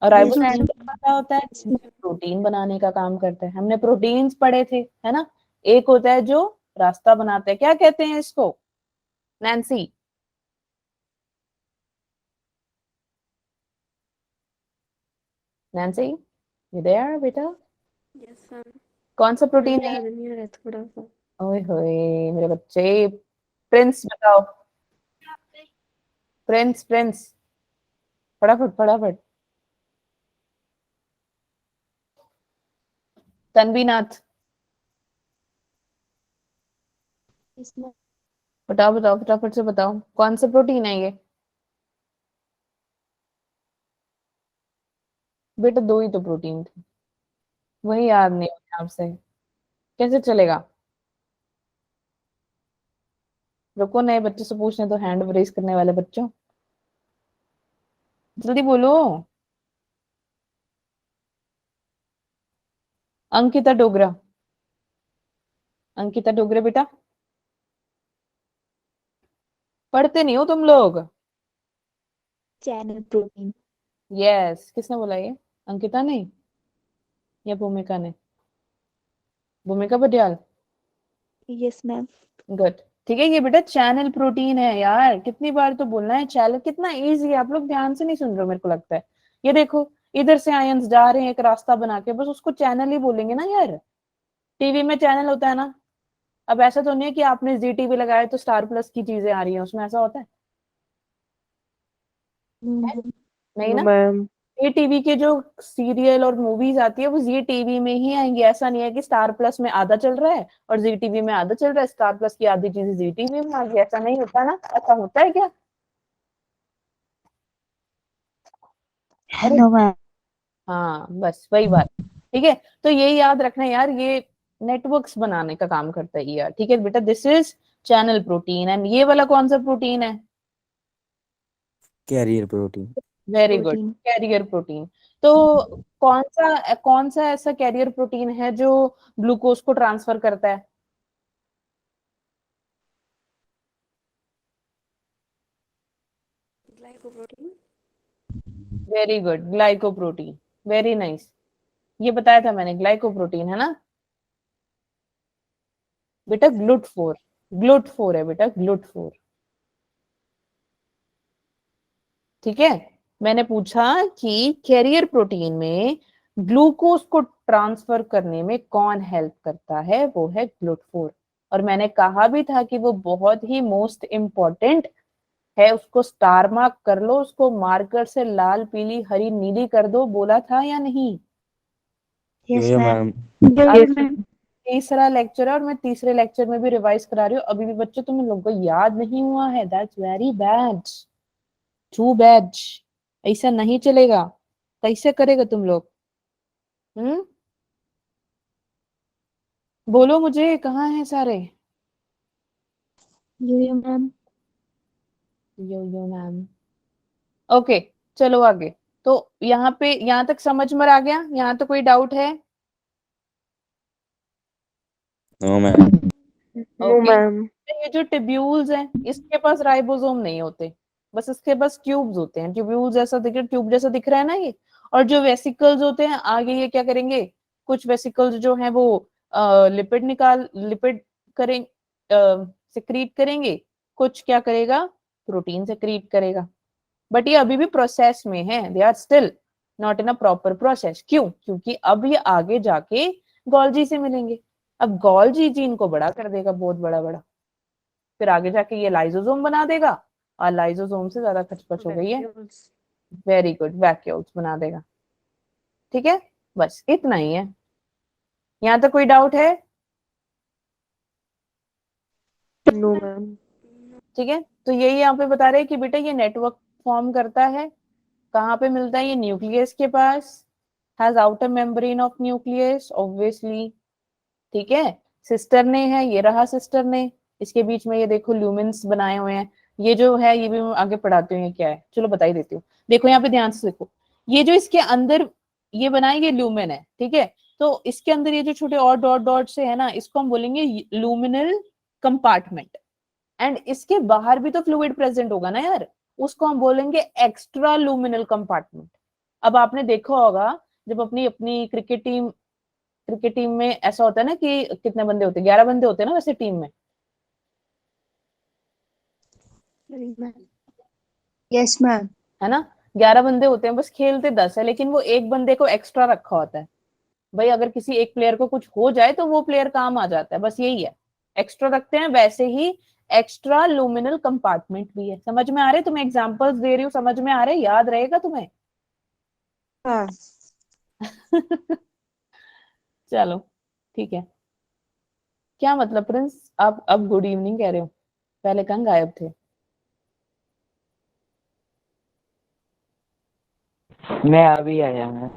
और Yes, राइबोसोम ma'am. क्या होता है, प्रोटीन बनाने का काम करता है। हमने प्रोटीन्स पढ़े थे, है ना। एक होता है जो रास्ता बनाता है, क्या कहते हैं इसको नैन्सी? नैन्सी यू देयर बेटा? Yes ma'am. कौन सा प्रोटीन मुझे है? याद नहीं आ रहा थोड़ा सा। ओए होए मेरे बच्चे। प्रिंस बताओ, प्रिंस प्रिंस, फटाफट फटाफट। तन्वीनाथ Yes, ma'am. बताओ बताओ फटाफट से बताओ, कौन सा प्रोटीन है ये? बेटा दो ही तो प्रोटीन थे, वही याद नहीं है आपसे, कैसे चलेगा? रुको, नए बच्चों से पूछने तो, हैंड रेज करने वाले बच्चों, जल्दी बोलो। अंकिता डोगरा, अंकिता डोगरे बेटा, पढ़ते नहीं हो तुम लोग। Channel protein. यस, किसने बोला ये? अंकिता ने या भूमिका ने? भूमिका बडियाल। Yes ma'am. गुड, ठीक है। ये बेटा चैनल प्रोटीन है यार, कितनी बार तो बोलना है चैनल, कितना इजी है, आप लोग ध्यान से नहीं सुन रहे हो मेरे को लगता है। ये देखो, इधर से आयंस जा रहे हैं एक रास्ता बना के, बस उसको चैनल ही बोलेंगे ना यार। टीवी में चैनल होता है ना। अब ऐसा तो नहीं है कि आपने जी टीवी लगाया तो स्टार प्लस की चीजें आ रही हैं उसमें, ऐसा होता है? नहीं नो ना। मैम। ये टीवी के जो सीरियल और मूवीज आती है वो जी टीवी में ही आएंगी, ऐसा नहीं है कि स्टार प्लस में आधा चल रहा है और जी टीवी में आधा चल रहा है, स्टार प्लस की आधी चीजें जी टीवी में आ गई, ऐसा नहीं होता ना। ऐसा होता है क्या? अरे No, ma'am. हाँ, बस वही बात। ठीक है, तो ये याद रखना यार, ये नेटवर्क्स बनाने का काम करता है यार। ठीक है बेटा, this is channel protein. And ये वाला कौन सा प्रोटीन है? Carrier protein. Very good, protein. Carrier protein. तो कौन सा ऐसा कैरियर प्रोटीन है जो ग्लूकोज को ट्रांसफर करता है? Glycoprotein. Very good, glycoprotein. Very nice, ये बताया था मैंने, ग्लाइकोप्रोटीन है ना बेटा। ग्लूट4, ग्लूट4 है बेटा, ग्लूट4। ठीक है, मैंने पूछा कि कैरियर प्रोटीन में ग्लूकोज को ट्रांसफर करने में कौन हेल्प करता है, वो है ग्लूट4। और मैंने कहा भी था कि वो बहुत ही मोस्ट इंपॉर्टेंट है, उसको स्टार मार्क कर लो, उसको मार्कर से लाल पीली हरी नीली कर दो, बोला था या नहीं? Yes, यो ma'am. मैम। आज तीसरा लेक्चर है और मैं तीसरे लेक्चर में भी रिवाइज करा रही हूँ, अभी भी बच्चों तुम लोगों को याद नहीं हुआ है, that's very bad, too bad. ऐसा नहीं चलेगा, कैसे करेगा तुम लोग? हम्म, बोलो मुझे, कहाँ है सारे? Yo, ma'am. यो मैम। ओके, चलो आगे। तो यहाँ पे, यहाँ तक समझ में आ गया? यहाँ तो कोई डाउट है? No ma'am. No okay, ma'am. ये जो ट्यूब्यूल्स हैं इसके पास राइबोसोम नहीं होते, बस इसके पास ट्यूब्स होते हैं। ट्यूब्यूल जैसा दिख, ट्यूब जैसा दिख रहा है ना ये। और जो वेसिकल्स होते हैं आगे, ये क्या करेंगे, कुछ वेसिकल्स जो हैं वो लिपिड करें सिक्रीट करेंगे, कुछ क्या करेगा, प्रोटीन सिक्रीट करेगा। बट ये अभी भी प्रोसेस में है, they are still not in a proper process. क्यों? क्योंकि अब ये आगे जाके गोल्जी से मिलेंगे। अब गोल्जी जी इनको बड़ा कर देगा, बहुत बड़ा बड़ा, फिर आगे जाके ये लाइसोसोम बना देगा, और लाइसोसोम से ज्यादा खचपच हो गई है, वेरी गुड, वैक्यूल्स बना देगा। ठीक है, बस इतना ही है। यहाँ तक कोई डाउट है? No ma'am. ठीक है, तो यही यहाँ पे बता रहे हैं कि बेटा ये नेटवर्क फॉर्म करता है, कहाँ पे मिलता है ये, न्यूक्लियस के पास, has outer membrane of nucleus obviously. ठीक है, सिस्टर ने है, ये रहा सिस्टर ने, इसके बीच में ये देखो ल्यूमेंस बनाए हुए हैं। ये जो है ये भी मैं आगे पढ़ाती हूँ, ये क्या है चलो बता ही देती हूँ। देखो यहाँ पे ध्यान से देखो, ये जो इसके अंदर ये बनाए, ये ल्यूमेन है। ठीक है, तो इसके अंदर ये जो छोटे और डॉट डॉट से है ना, इसको हम बोलेंगे लूमिनल कंपार्टमेंट। एंड इसके बाहर भी तो फ्लूइड प्रेजेंट होगा ना यार, उसको हम बोलेंगे एक्स्ट्रा लूमिनल कंपार्टमेंट। अब आपने देखा होगा जब अपनी अपनी क्रिकेट टीम में ऐसा होता है ना कि कितने बंदे होते हैं, 11 बंदे होते हैं ना वैसे टीम में, यस मैम। है ना, 11 बंदे होते हैं, बस खेलते 10 है, लेकिन वो एक बंदे को एक्स्ट्रा रखा होता है। भाई अगर किसी एक प्लेयर को कुछ हो जाए तो वो प्लेयर काम आ जाता है, बस यही है, एक्स्ट्रा रखते हैं। वैसे ही एक्स्ट्रा लूमिनल कंपार्टमेंट भी है। समझ में आ रहे, तुम्हें एग्जांपल्स दे रही हूँ, समझ में आ रहे, याद रहेगा तुम्हें? हाँ। चलो ठीक है। क्या मतलब प्रिंस, आप अब गुड इवनिंग कह रहे हो, पहले कहाँ गायब थे? मैं अभी आया हूँ।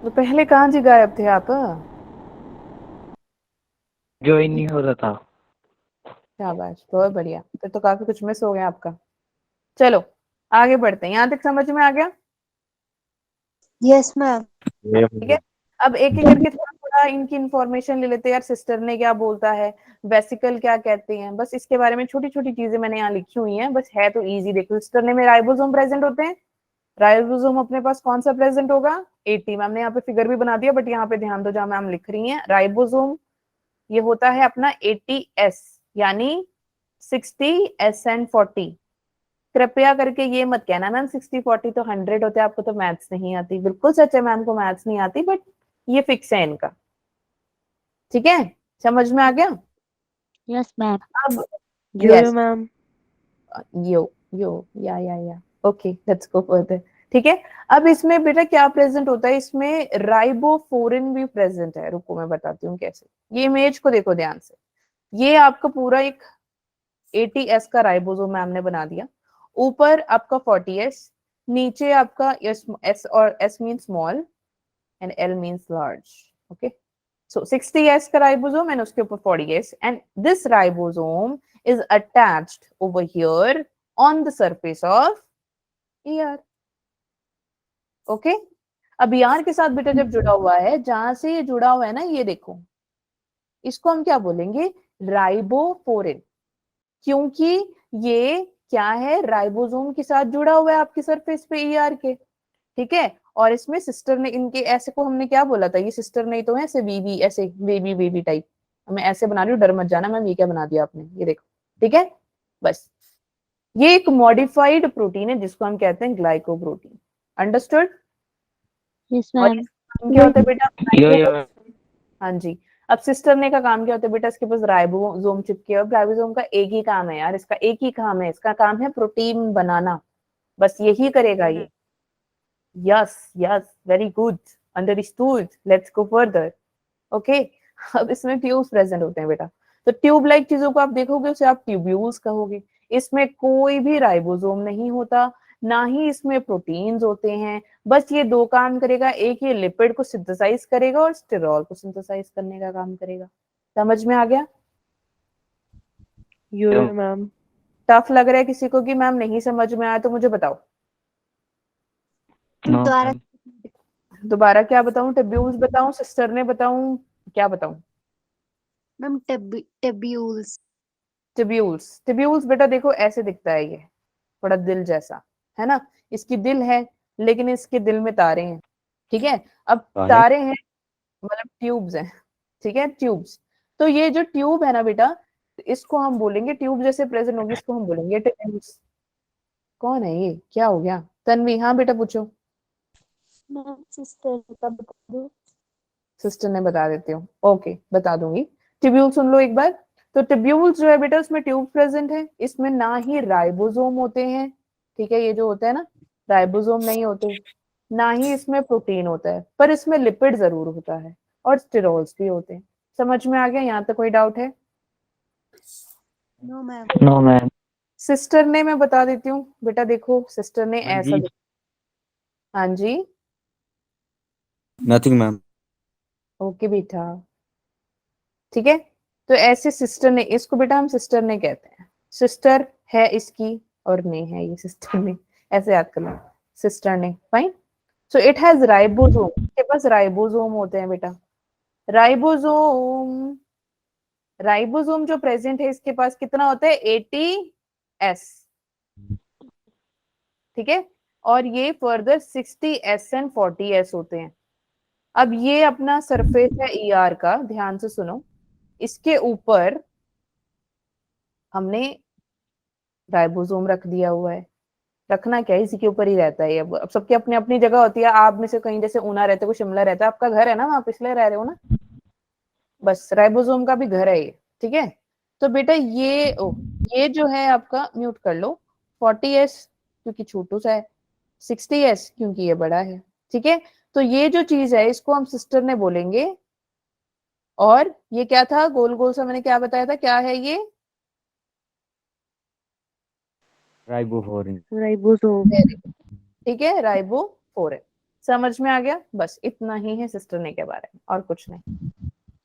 तो पहले कहाँ जी गायब थे आप? ज्वाइन नहीं हो रहा था। शाबाश, बहुत बढ़िया, फिर तो काफी कुछ मिस हो गया आपका। चलो आगे बढ़ते हैं, यहाँ तक समझ में आ गया? Yes ma'am. ठीक है, अब एक एक करके थोड़ा थोड़ा इनकी इंफॉर्मेशन ले लेते हैं। यार सिस्टर ने क्या बोलता है, वेसिकल क्या कहते हैं, बस इसके बारे में छोटी छोटी चीजें मैंने यहाँ लिखी हुई हैं, बस है तो इजी। देखो सिस्टर ने में राइबोसोम प्रेजेंट होते हैं। राइबोसोम अपने पास कौन सा प्रेजेंट होगा? 80। मैम ने यहाँ पे फिगर भी बना दिया, बट यहाँ पे ध्यान दो जहाँ मैम लिख रही है, राइबोसोम ये होता है अपना 80S, यानी 60S एंड 40। कृपया करके ये मत कहना मैम 60-40 तो 100 होते हैं, आपको तो मैथ्स नहीं आती। बिल्कुल सच है, मैम को मैथ्स नहीं आती, बट ये फिक्स है इनका। ठीक है, समझ में आ गया? Yes ma'am. अब यो मैम। यो या ओके, लेट्स गो फर्दर। ठीक है, अब इसमें बेटा क्या प्रेजेंट होता है, इसमें राइबोफ्लोरिन भी प्रेजेंट है। रुको मैं बताती हूँ कैसे। ये इमेज को देखो ध्यान से, ये आपका पूरा एक 80S का राइबोसोम मैम ने बना दिया। ऊपर आपका 40S, नीचे आपका S और S mean small and L means large. Okay, so 60S का राइबोसोम एंड उसके ऊपर 40S, and this ribosome is attached over here on the surface of ER. Okay, अब ER के साथ बेटा जब जुड़ा हुआ है, जहां से ये जुड़ा हुआ है ना, ये देखो, इसको हम क्या बोलेंगे? राइबोफोरिन, क्योंकि ये क्या है, राइबोसोम के साथ जुड़ा हुआ है आपके सरफेस पे ER के। ठीक है, और इसमें सिस्टर ने, इनके ऐसे को हमने क्या बोला था, ये सिस्टर नहीं तो है, ऐसे बीबी, ऐसे बेबी बेबी टाइप। मैं ऐसे बना रही हूँ, डर मत जाना मैम ये क्या बना दिया आपने, ये देखो। ठीक है, बस ये एक मॉडिफाइड प्रोटीन है जिसको हम कहते हैं ग्लाइकोप्रोटीन। अंडरस्टूड? यस और मैम। इसका काम क्या होता है बेटा? यो हाँ जी, अब सिस्टर ने का काम क्या होता है बेटा? इसके पास राइबोसोम चिपके, और राइबोसोम का एक ही काम है यार, इसका एक ही काम है, इसका काम है प्रोटीन बनाना, बस यही करेगा ये। Yes yes, very good, understood, let's go further. Okay, अब इसमें ट्यूब्स प्रेजेंट होते हैं बेटा, तो ट्यूब लाइक चीजों को आप देखोगे उसे आप ट्यूब्यूल्स कहोगे। इसमें कोई भी राइबोसोम नहीं होता, ना ही इसमें प्रोटीन्स होते हैं, बस ये दो काम करेगा, एक ये लिपिड को सिंथेसाइज करेगा और स्टेरॉल को सिंथेसाइज करने का काम करेगा। समझ में आ गया? यो मैम। टफ लग रहा है किसी को कि मैम नहीं समझ में आया तो मुझे बताओ। दोबारा। दोबारा क्या बताऊं? टेब्यूल्स बताऊं, सिस्टर ने बताऊं, क्या बताऊं? मैम टेब्यूल्स। टिब्यूल्स, टिब्यूल्स बेटा देखो ऐसे दिखता है, ये थोड़ा दिल जैसा, है ना, इसकी दिल है, लेकिन इसके दिल में तारे हैं। ठीक है, अब तारे हैं मतलब ट्यूब्स हैं। ठीक है, ट्यूब्स, तो ये जो ट्यूब है ना बेटा, इसको हम बोलेंगे, ट्यूब जैसे प्रेजेंट होगी इसको हम बोलेंगे टिब्यूल्स। कौन है ये, क्या हो गया? तन्वी, हाँ बेटा पूछो। मैम सिस्टर का बता दो। सिस्टर ने बता देती हूँ, ओके बता दूंगी। ट्यूब्यूल सुन लो एक बार। तो ट्यूब्यूल्स जो है बेटा, उसमें ट्यूब प्रेजेंट है, इसमें ना ही राइबोसोम होते हैं। ठीक है, ये जो होता है ना, राइबोसोम नहीं होते, ना ही इसमें प्रोटीन होता है, पर इसमें लिपिड जरूर होता है और स्टेरॉल्स भी होते हैं। समझ में आ गया? यहाँ तक कोई डाउट है? No ma'am. No ma'am. Sister ने, मैं बता देती हूँ बेटा, देखो सिस्टर ने हाँ ऐसा जी। हाँ जी, नथिंग मैम। ओके बेटा, ठीक है, तो ऐसे सिस्टर ने, इसको बेटा हम सिस्टर ने कहते हैं, सिस्टर है इसकी और ने है ये, सिस्टर ने, ऐसे याद कर लो, सिस्टर ने। Fine, so it has ribosome, इसके पास राइबोसोम होते हैं बेटा, राइबोसोम राइबोसोम जो प्रेजेंट है इसके पास कितना होता है 80s, ठीक है, और ये फर्दर 60s एंड 40s होते हैं। अब ये अपना सरफेस है ER का, ध्यान से सुनो, इसके ऊपर हमने राइबोसोम रख दिया हुआ है। रखना क्या है, इसी के ऊपर ही रहता है। अब सबकी अपनी अपनी जगह होती है। आप में से कहीं जैसे ऊना रहते हो, शिमला रहता है, आपका घर है ना वहां, पिछले रह रहे हो ना, बस राइबोसोम का भी घर है ये, ठीक है। तो बेटा ये जो है आपका, म्यूट कर लो, 40s क्योंकि छोटू सा है, 60s क्योंकि ये बड़ा है, ठीक है। तो ये जो चीज है इसको हम सिस्टर ने बोलेंगे। और ये क्या था, गोल गोल सा मैंने क्या बताया था, क्या है ये, राइबोफोरिन। राइबोसोम। ठीक है, राइबोफोरिन। समझ में आ गया, बस इतना ही है सिस्टर ने के बारे में, और कुछ नहीं,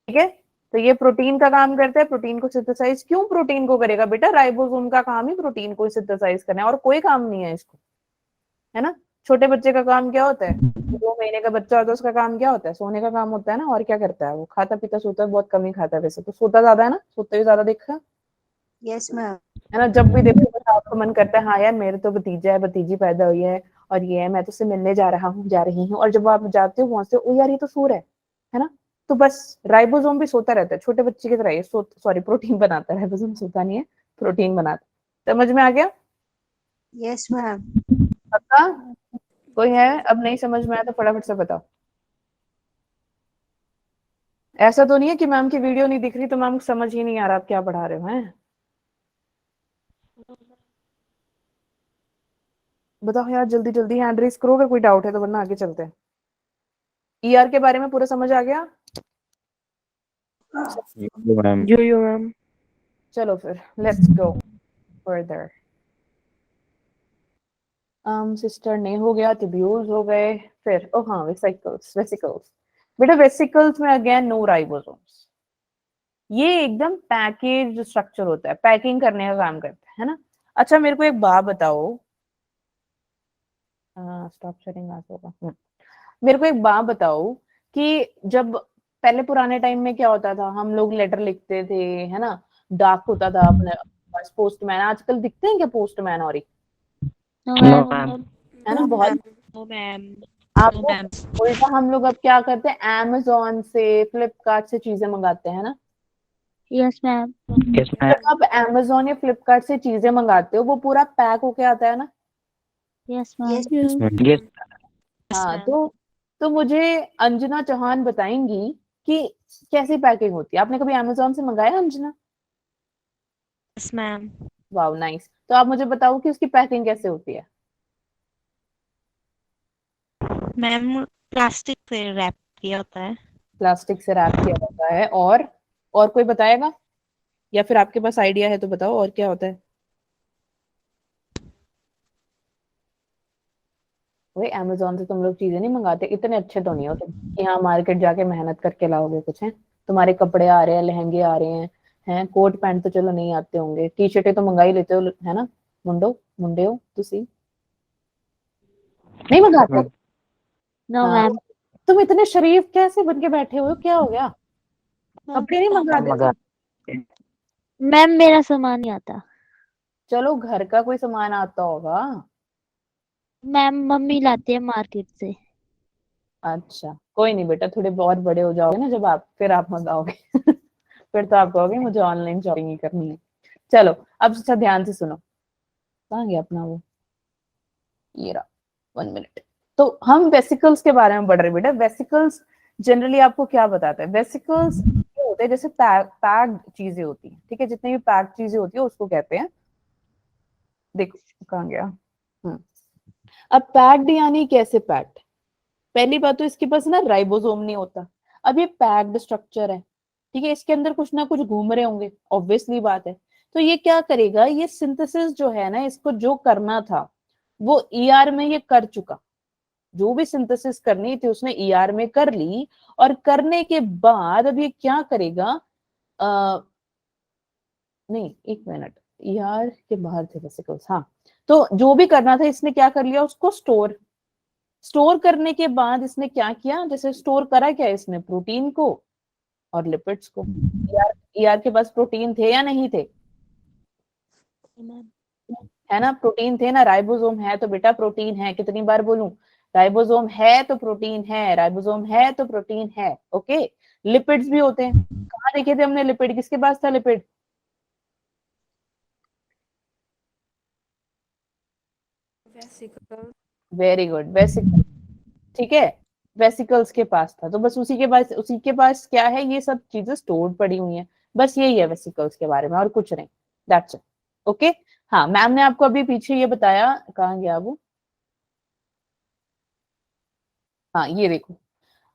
ठीक है। तो ये प्रोटीन का काम करता है, प्रोटीन को सिंथेसाइज। क्यों प्रोटीन को करेगा बेटा, राइबोसोम का काम ही प्रोटीन को सिंथेसाइज करना है, और कोई काम नहीं है इसको, है ना। छोटे बच्चे का काम क्या होता है, 2 महीने का बच्चा होता है, उसका काम क्या होता है, सोने का काम होता है ना, और क्या करता है वो, खाता पीता सोता है, बहुत कम ही खाता है वैसे तो, सोता ज्यादा है ना, सोते भी ज्यादा देखा यस मैम। है ना। जब भी देखो बस आपका मन करता है, हाँ यार मेरे तो भतीजा है, भतीजी पैदा हुई है, और ये है, मैं तो उससे मिलने जा रहा हूँ, जा रही हूँ, और जब आप जाते हो पहुंचते हो, ओ यार ये तो सो रहा है ना। तो बस राइबोसोम भी सोता रहता है, छोटे बच्चे की तरह ये सॉरी प्रोटीन बनाता है, राइबोसोम सोता नहीं है, प्रोटीन बनाता है। समझ में आ गया? Yes ma'am. पक्का? कोई है अब नहीं समझ में आया तो फटाफट से बताओ। ऐसा तो नहीं है कि मैम की वीडियो नहीं दिख रही तो मैम को समझ ही नहीं आ रहा आप क्या पढ़ा रहे हो, हैं? बताओ यार जल्दी जल्दी हैंड रेज करो, अगर कोई डाउट है तो, वरना आगे चलते हैं। ER के बारे में पूरा समझ आ गया? मैम। यो मैम। चलो फिर लेट्स गो फर्दर। सिस्टर ने हो गया, ट्यूब्यूल्स हो गए, फिर ओ हाँ वेसिकल्स। वेसिकल्स बेटा, वेसिकल्स में अगेन नो राइबोसोम्स। ये एकदम पैकेज स्ट्रक्चर होता है, पैकिंग करने का काम करता है ना। अच्छा मेरे को एक बात बताओ, स्टॉप शेयरिंग आज होगा। मेरे को एक बात बताओ कि जब पहले पुराने टाइम में क्या होता था, हम लोग लेटर लिखते थे, है ना, डाक होता था अपने पास, पोस्टमैन। आजकल दिखते हैं क्या पोस्टमैन? और नो मैम। है ना, बहुत। आपको उल्टा हम लोग अब क्या करते हैं, अमेजोन से, फ्लिपकार्ट से चीजें मंगाते हैं ना। Yes ma'am. Yes ma'am. जब आप अमेजोन या फ्लिपकार्ट से चीजें मंगाते हो वो पूरा पैक होके आता है ना। Yes ma'am. यस। हाँ, तो मुझे अंजना चौहान बताएंगी कि कैसी पैकिंग होती है। आपने कभी अमेजोन से मंगाया Anjana? Yes ma'am. Wow nice. तो आप मुझे बताओ कि उसकी पैकिंग कैसे होती है। मैम प्लास्टिक से रैप किया होता है। प्लास्टिक से रैप किया होता है, और कोई बताएगा, या फिर आपके पास आइडिया है तो बताओ और क्या होता है। वही अमेजोन से तुम लोग चीजें नहीं मंगाते, इतने अच्छे तो नहीं हो तुम कि यहाँ मार्केट जाके मेहनत करके लाओगे कुछ, है। तुम्हारे कपड़े आ रहे हैं, लहंगे आ रहे हैं कोट पैंट तो चलो नहीं आते होंगे, टी शर्टें तो मंगा ही लेते हो, है ना। मुंडे हो तुसी नहीं मंगाते? नो हाँ, मैम। तुम इतने शरीफ कैसे बन के बैठे हो, क्या हो गया, कपड़े नहीं मंगाते मगा तुम? मैम मेरा सामान नहीं आता। चलो घर का कोई सामान आता होगा। मैम मम्मी लाती है मार्केट से। अच्छा कोई नहीं बेटा, थोड़े बहुत बड़े हो जाओगे ना जब आप, फिर आप मंगाओगे फिर तो आप कहोगे मुझे ऑनलाइन शॉपिंग ही करनी है। चलो अब अच्छा ध्यान से सुनो, कहाँ गया अपना वो, ये रहा, 1 मिनट। तो हम वेसिकल्स के बारे में पढ़ रहे हैं बेटा। वेसिकल्स जनरली आपको क्या बताता है, वेसिकल्स होते हैं जैसे पैक्ड चीजें होती हैं, ठीक है, जितनी भी पैक्ड चीजें होती है उसको कहते हैं, देखो कहाँ गया। अब पैक्ड यानी कैसे पैक्ड, पहली बात तो इसके पास ना राइबोसोम नहीं होता। अब ये पैक्ड स्ट्रक्चर है, ठीक है, इसके अंदर कुछ ना कुछ घूम रहे होंगे, ऑब्वियसली बात है। तो ये क्या करेगा, ये सिंथेसिस जो है ना, इसको जो करना था वो ER में ये कर चुका, जो भी सिंथेसिस करनी थी उसने ER में कर ली। और करने के बाद अब ये क्या करेगा, नहीं 1 मिनट, ER के बाहर थे वेसिकल्स, हाँ। तो जो भी करना था इसने क्या कर लिया, उसको स्टोर करने के बाद इसने क्या किया, जैसे स्टोर करा क्या इसने, प्रोटीन को, और लिपिड्स को। ईआर के पास प्रोटीन थे या नहीं थे? है ना, प्रोटीन थे ना। राइबोसोम है तो बेटा प्रोटीन है। कितनी बार बोलूं? राइबोसोम है तो प्रोटीन है, राइबोसोम है तो प्रोटीन है। ओके, लिपिड्स भी होते हैं। कहाँ देखे थे हमने लिपिड? किसके पास था लिपिड? Very good, vesicle. ठीक है, वेसिकल्स के पास था। तो बस उसी के पास क्या है, ये सब चीजें स्टोर्ड पड़ी हुई हैं। बस यही है वेसिकल्स के बारे में, और कुछ नहीं। That's it. ओके, हाँ, मैम ने आपको अभी पीछे ये बताया, कहाँ गया वो? हाँ, ये देखो।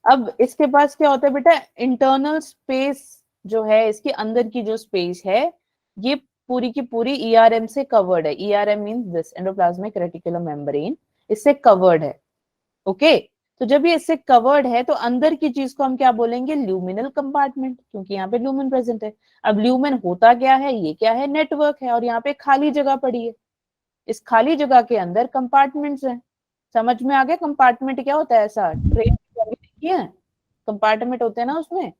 अब इसके पास क्या होता है बेटा, इंटरनल स्पेस जो है, इसके अंदर की जो स्पेस है, ये पूरी की पूरी ईआरएम से कवर्ड है। ERM means this, endoplasmic reticulum membrane, इससे कवर्ड है। ओके, तो जब ये इससे कवर्ड है तो अंदर की चीज को हम क्या बोलेंगे? ल्यूमिनल कंपार्टमेंट, क्योंकि यहाँ पे ल्यूमेन प्रेजेंट है। अब ल्यूमेन होता क्या है? ये क्या है? नेटवर्क है, और यहाँ पे खाली जगह पड़ी है। इस खाली जगह के अंदर कंपार्टमेंट्स हैं। समझ में आ गया कंपार्टमेंट क्या होता है? ऐसा ट्रेन देखी है, कंपार्टमेंट होते हैं ना उसमें।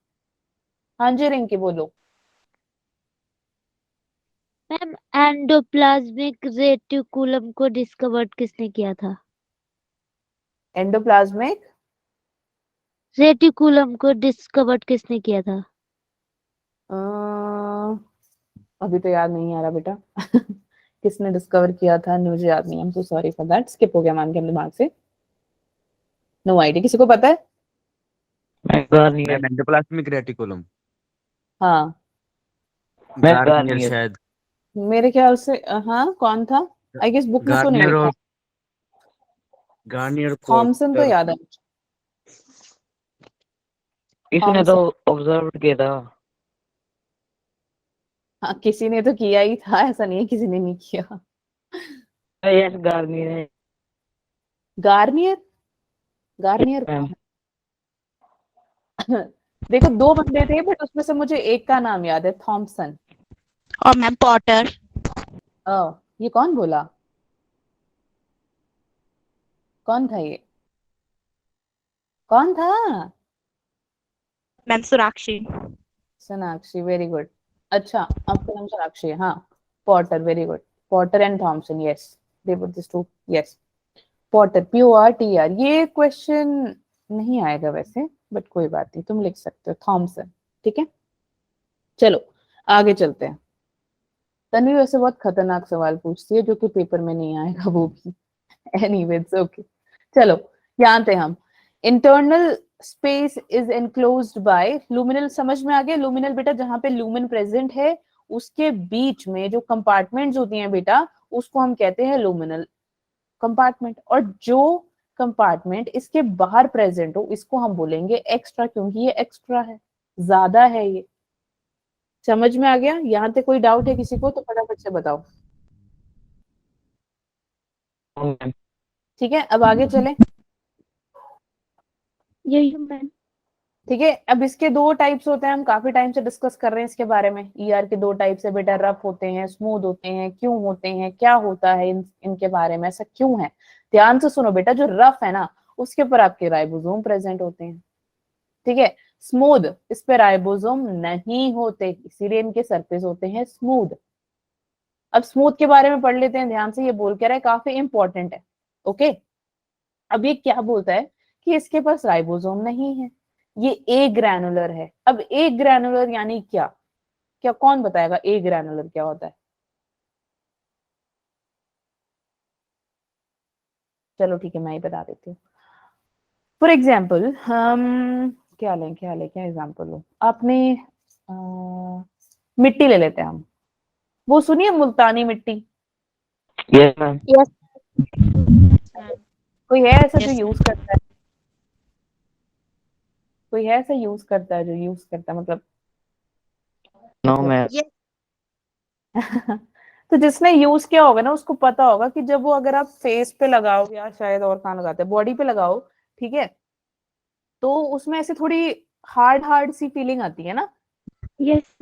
हाँ जी रिंकी बोलो। मैम एंडोप्लाज्मिक रेटिकुलम को डिस्कवर किसने किया था? एंडोप्लाज्मिक रेटिकुलम को डिस्कवर किसने किया था? अभी तो याद नहीं आ रहा बेटा। किसने डिस्कवर किया था मुझे याद नहीं। I am so sorry for that, skip हो गया मैम के दिमाग से। No idea. किसी को पता है? मैं गार्नियर। मैम एंडोप्लाज्मिक रेटिकुलम, हाँ, मैं गार्नियर गार्नियर। शायद। मेरे ख्याल से हाँ, कौन था? आई गेस बुक में तो नहीं गार्नियर लिखा। और गार्नियर थॉमसन तो पोर्टर। याद है। इसने तो थॉमसन। ऑब्जर्व किया था। हाँ, किसी ने तो किया ही था, ऐसा नहीं है किसी ने नहीं किया। यस, गार्नियर है। गार्नियर। गार्नियर मैम देखो, दो बंदे थे बट उसमें से मुझे एक का नाम याद है, थॉमसन। और मैम पॉटर। ये कौन बोला? कौन था ये? कौन था? Ma'am Sonakshi. Sonakshi, very good. अच्छा, आपका नाम सोनाक्षी है? हाँ, Potter, very good. Potter and Thomson, yes, they were this two, yes. Potter, PORTR। ये क्वेश्चन नहीं आएगा वैसे, बट कोई बात नहीं, तुम लिख सकते हो थॉमसन। ठीक है, चलो आगे चलते हैं। तन्वी वैसे बहुत खतरनाक सवाल पूछती है, जो कि पेपर में नहीं आएगा वो भी। एनीवेज, ओके, चलो यहाँ थे हम। Internal space is enclosed by luminal. समझ में आ गया? लूमिनल बेटा, जहां पे लूमिन प्रेजेंट है उसके बीच में जो कंपार्टमेंट्स होती हैं बेटा, उसको हम कहते हैं लूमिनल कंपार्टमेंट। और जो कंपार्टमेंट इसके बाहर प्रेजेंट हो, इसको हम बोलेंगे एक्स्ट्रा, क्योंकि ये एक्स्ट्रा है, ज्यादा है ये। समझ में आ गया? यहाँ पे कोई डाउट है किसी को तो फटाफट से बताओ। मैम ठीक है, अब आगे चलें। यही मैम। ठीक है, अब इसके दो टाइप्स होते हैं, हम काफी टाइम से डिस्कस कर रहे हैं इसके बारे में। ईआर के दो टाइप्स है बेटा, रफ होते हैं, स्मूथ होते हैं। क्यों होते हैं, क्या होता है इनके बारे में, ऐसा क्यों है? ध्यान से सुनो बेटा, जो रफ है ना, उसके ऊपर आपके राइबोसोम प्रेजेंट होते हैं। ठीक है, स्मूथ, इस पे राइबोसोम नहीं होते, इसीलिए इनके सरफेस होते हैं स्मूथ। अब स्मूथ के बारे में पढ़ लेते हैं ध्यान से, ये बोल के रहा है, काफी इंपॉर्टेंट है। ओके, अब ये क्या बोलता है कि इसके पास राइबोसोम नहीं है, ये ए ग्रैनुलर है। अब ए ग्रैनुलर यानी क्या? क्या कौन बताएगा ए ग्रैनुलर क्या होता है? चलो ठीक है, मैं ही बता देती हूँ। फॉर एग्जाम्पल हम क्या लें, क्या एग्जाम्पल लो आपने? अ, मिट्टी ले लेते हैं हम। वो सुनिए, मुल्तानी मिट्टी। Yes ma'am. कोई है ऐसा जो Yes. यूज करता है? कोई है ऐसा यूज करता है, जो यूज करता है मतलब? No ma'am. तो जिसने यूज किया होगा ना, उसको पता होगा कि जब वो, अगर आप फेस पे लगाओ या शायद और कहाँ लगाते हैं, बॉडी पे लगाओ, ठीक है, तो उसमें ऐसे थोड़ी हार्ड हार्ड सी फीलिंग आती है ना। यस।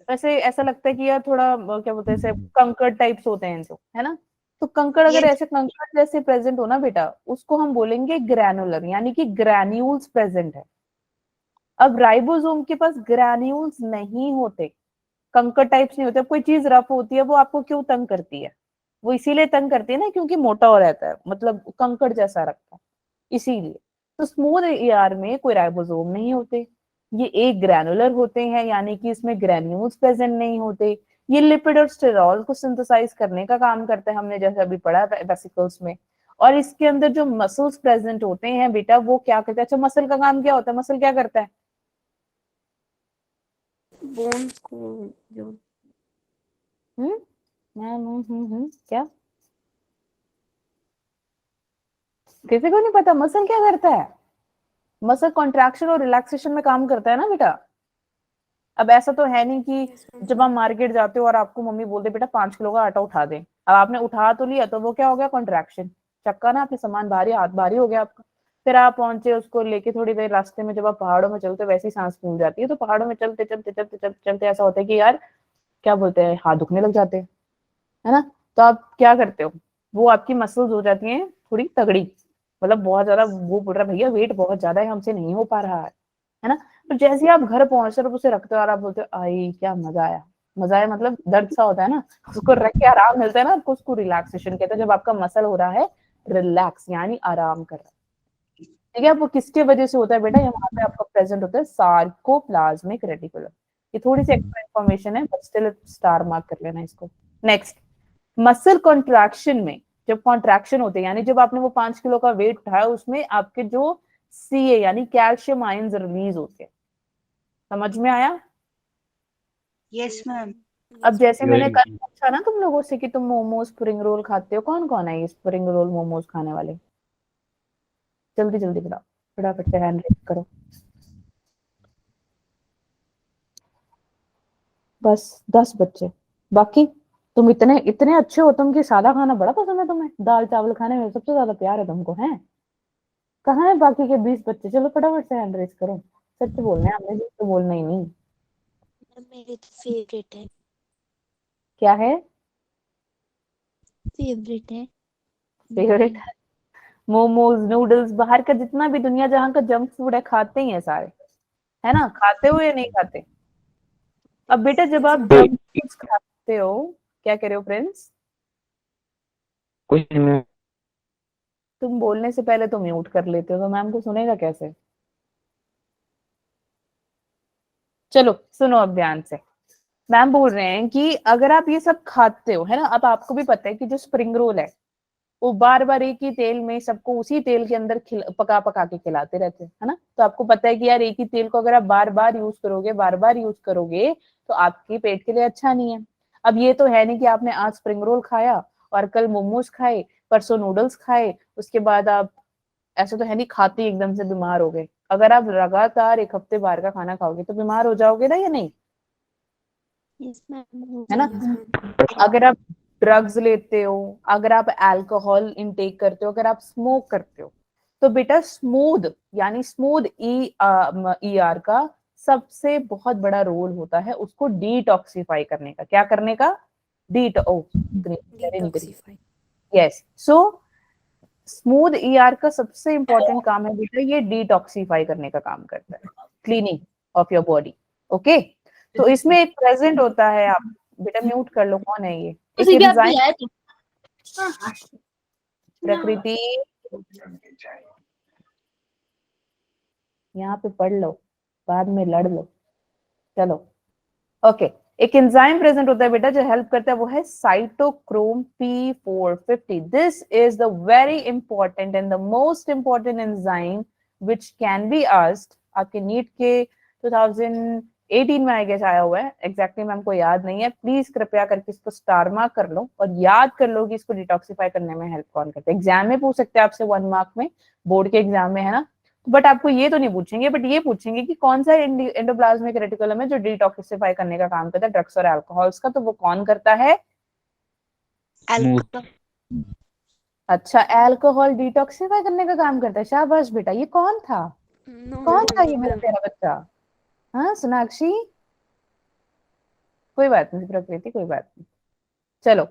वैसे ऐसा लगता है कि यार थोड़ा क्या बोलते हैं, जैसे कंकड़ टाइप्स होते हैं जो, है ना। तो कंकड़, अगर ऐसे कंकड़ जैसे प्रेजेंट हो ना बेटा, उसको हम बोलेंगे ग्रैनुलर, यानी कि ग्रैन्यूल्स प्रेजेंट है। अब राइबोसोम के पास ग्रैन्यूल्स नहीं होते, कंकर टाइप्स नहीं होते। अब कोई चीज रफ होती है वो आपको क्यों तंग करती है? वो इसीलिए तंग करती है ना क्योंकि मोटा हो रहता है, मतलब कंकड़ जैसा रखता है, इसीलिए। तो स्मूथ ईआर में कोई राइबोसोम नहीं होते, ये एक ग्रैनुलर होते हैं, यानी कि इसमें ग्रैन्यूल्स प्रेजेंट नहीं होते। ये लिपिड और स्टेरॉल को सिंथेसाइज करने का काम करता है, हमने जैसे अभी पढ़ा वेसिकल्स में। और इसके अंदर जो मसल्स प्रेजेंट होते हैं बेटा वो क्या करते हैं? अच्छा, मसल का काम क्या होता है? मसल क्या करता है? बोन्स को जो क्या? किसी को नहीं पता मसल क्या करता है? मसल कॉन्ट्रैक्शन और रिलैक्सेशन में काम करता है ना बेटा। अब ऐसा तो है नहीं कि जब आप मार्केट जाते हो और आपको मम्मी बोलते बेटा 5 किलो का आटा उठा दे, अब आपने उठा तो लिया तो वो क्या हो गया? कॉन्ट्रैक्शन, चक्का ना, आपने सामान भारी, हाथ भारी हो गया आपका। फिर आप पहुंचे उसको लेके, थोड़ी देर रास्ते में जब आप पहाड़ों में चलते हो वैसे ही सांस फूल जाती है, तो पहाड़ों में चलते चलते चलते चलते चलते ऐसा होता है कि यार क्या बोलते हैं, हाथ दुखने लग जाते हैं, है ना। तो आप क्या करते हो? वो आपकी मसल्स हो जाती हैं थोड़ी तगड़ी, मतलब बहुत ज्यादा, वो बोल रहा है भैया वेट बहुत ज्यादा है, हमसे नहीं हो पा रहा है ना। तो जैसे ही आप घर पहुंचते हो उसे रखते हो और आप बोलते हो आई क्या मजा आया। मजा आया मतलब दर्द सा होता है ना, उसको रख के आराम मिलता है ना आपको, उसको रिलैक्सेशन कहते हैं। जब आपका मसल हो रहा है रिलैक्स, यानी आराम कर रहा है, ठीक है। वो किसके वजह से होता है बेटा? यहाँ पे आपका प्रेजेंट होता है सार्कोप्लाज्मिक रेटिकुलम। ये थोड़ी सी एक्स्ट्रा इन्फॉर्मेशन है बट स्टिल स्टार मार्क कर लेना इसको। नेक्स्ट, मसल कॉन्ट्रैक्शन में जब कॉन्ट्रैक्शन होते हैं, यानी जब आपने वो 5 किलो का वेट उठाया, उसमें आपके जो सीए यानी कैल्शियम आयंस रिलीज होते हैं। समझ में आया? Yes ma'am. अब जैसे मैंने Very कल पूछा ना तुम लोगों से कि तुम मोमोज स्प्रिंग रोल खाते हो, कौन कौन है ये स्प्रिंग रोल मोमोज खाने वाले? जल्दी जल्दी बताओ, फटाफट से हैंड रेज करो। बस 10 बच्चे। बाकी तुम इतने इतने अच्छे हो तुम कि सादा खाना बड़ा पसंद है तुम्हें, दाल चावल खाने में सबसे ज्यादा प्यार है तुमको, है? कहाँ है बाकी के 20 बच्चे? चलो फटाफट से हैंड रेज करो, सच बोलना है, हमने झूठ तो बोलना ही नहीं। मेरे तो फेवरेट है। क्या है फेवरेट है फेवरेट? मोमोज, नूडल्स, बाहर का जितना भी दुनिया जहाँ का जंक फूड है खाते ही है सारे, है ना? खाते हो या नहीं खाते? अब बेटा जब आप कोई जंक फूड्स खाते हो, क्या कह रहे हो प्रिंस? कुछ नहीं मैम। तुम बोलने से पहले तो म्यूट कर लेते हो, तो मैम को सुनेगा कैसे? चलो सुनो अब ध्यान से। मैम बोल रहे हैं कि अगर आप ये सब खाते हो, है ना, अब आपको भी पता है कि जो स्प्रिंग रोल है वो बार बार एक ही तेल में सबको उसी तेल के अंदर पका पका के खिलाते रहते हैं, है ना। तो आपको पता है कि यार एक ही तेल को अगर आप बार बार यूज करोगे, बार बार यूज करोगे तो आपके पेट के लिए अच्छा नहीं है। अब ये तो है नहीं कि आपने आज स्प्रिंग रोल खाया और कल मोमोज खाए, परसों नूडल्स खाए, उसके बाद आप, ऐसा तो है नहीं खाते ही एकदम से बीमार हो गए। अगर आप लगातार एक हफ्ते बाहर का खाना खाओगे तो बीमार हो जाओगे ना, या नहीं? Yes ma'am. है ना। अगर आप ड्रग्स लेते हो, अगर आप अल्कोहल इनटेक करते हो, अगर आप स्मोक करते हो, तो बेटा स्मूथ यानी स्मूथ ईआर का सबसे बहुत बड़ा रोल होता है उसको डिटॉक्सिफाई करने का। क्या करने का? Detoxify. Yes, so smooth ER का सबसे इंपॉर्टेंट काम है बेटा ये डिटॉक्सिफाई करने का काम करता है, cleaning of your body. Okay, तो इसमें एक प्रेजेंट होता है, आप बेटा म्यूट कर लो, कौन है ये? एक एंजाइम, प्रकृति यहाँ पे पढ़ लो, बाद में लड़ लो। चलो ओके, एक एंजाइम प्रेजेंट होता है बेटा जो हेल्प करता है, वो है cytochrome P450। This is the very important and the most important enzyme which can be asked. आपके नीट के 2018 में आई गेस आया हुआ है, एग्जैक्टली मैम को याद नहीं है, प्लीज कृपया करके इसको स्टार मार्क कर लो और याद कर लो कि इसको डिटॉक्सिफाई करने में हेल्प कौन करता है। एग्जाम में पूछ सकते हैं आपसे 1 मार्क में, बोर्ड के एग्जाम में, है ना। बट आपको ये तो नहीं पूछेंगे, बट ये पूछेंगे कि कौन सा एंडोप्लाज्मिक रेटिकुलम है जो डिटॉक्सिफाई करने का काम करता है ड्रग्स और अल्कोहल्स का, तो वो कौन करता है? अच्छा, अल्कोहल डिटॉक्सिफाई करने का काम करता है, शाबाश बेटा। ये कौन था? कौन था ये मेरा प्यारा बच्चा? हाँ सोनाक्षी, कोई बात नहीं प्रकृति, कोई बात नहीं। चलो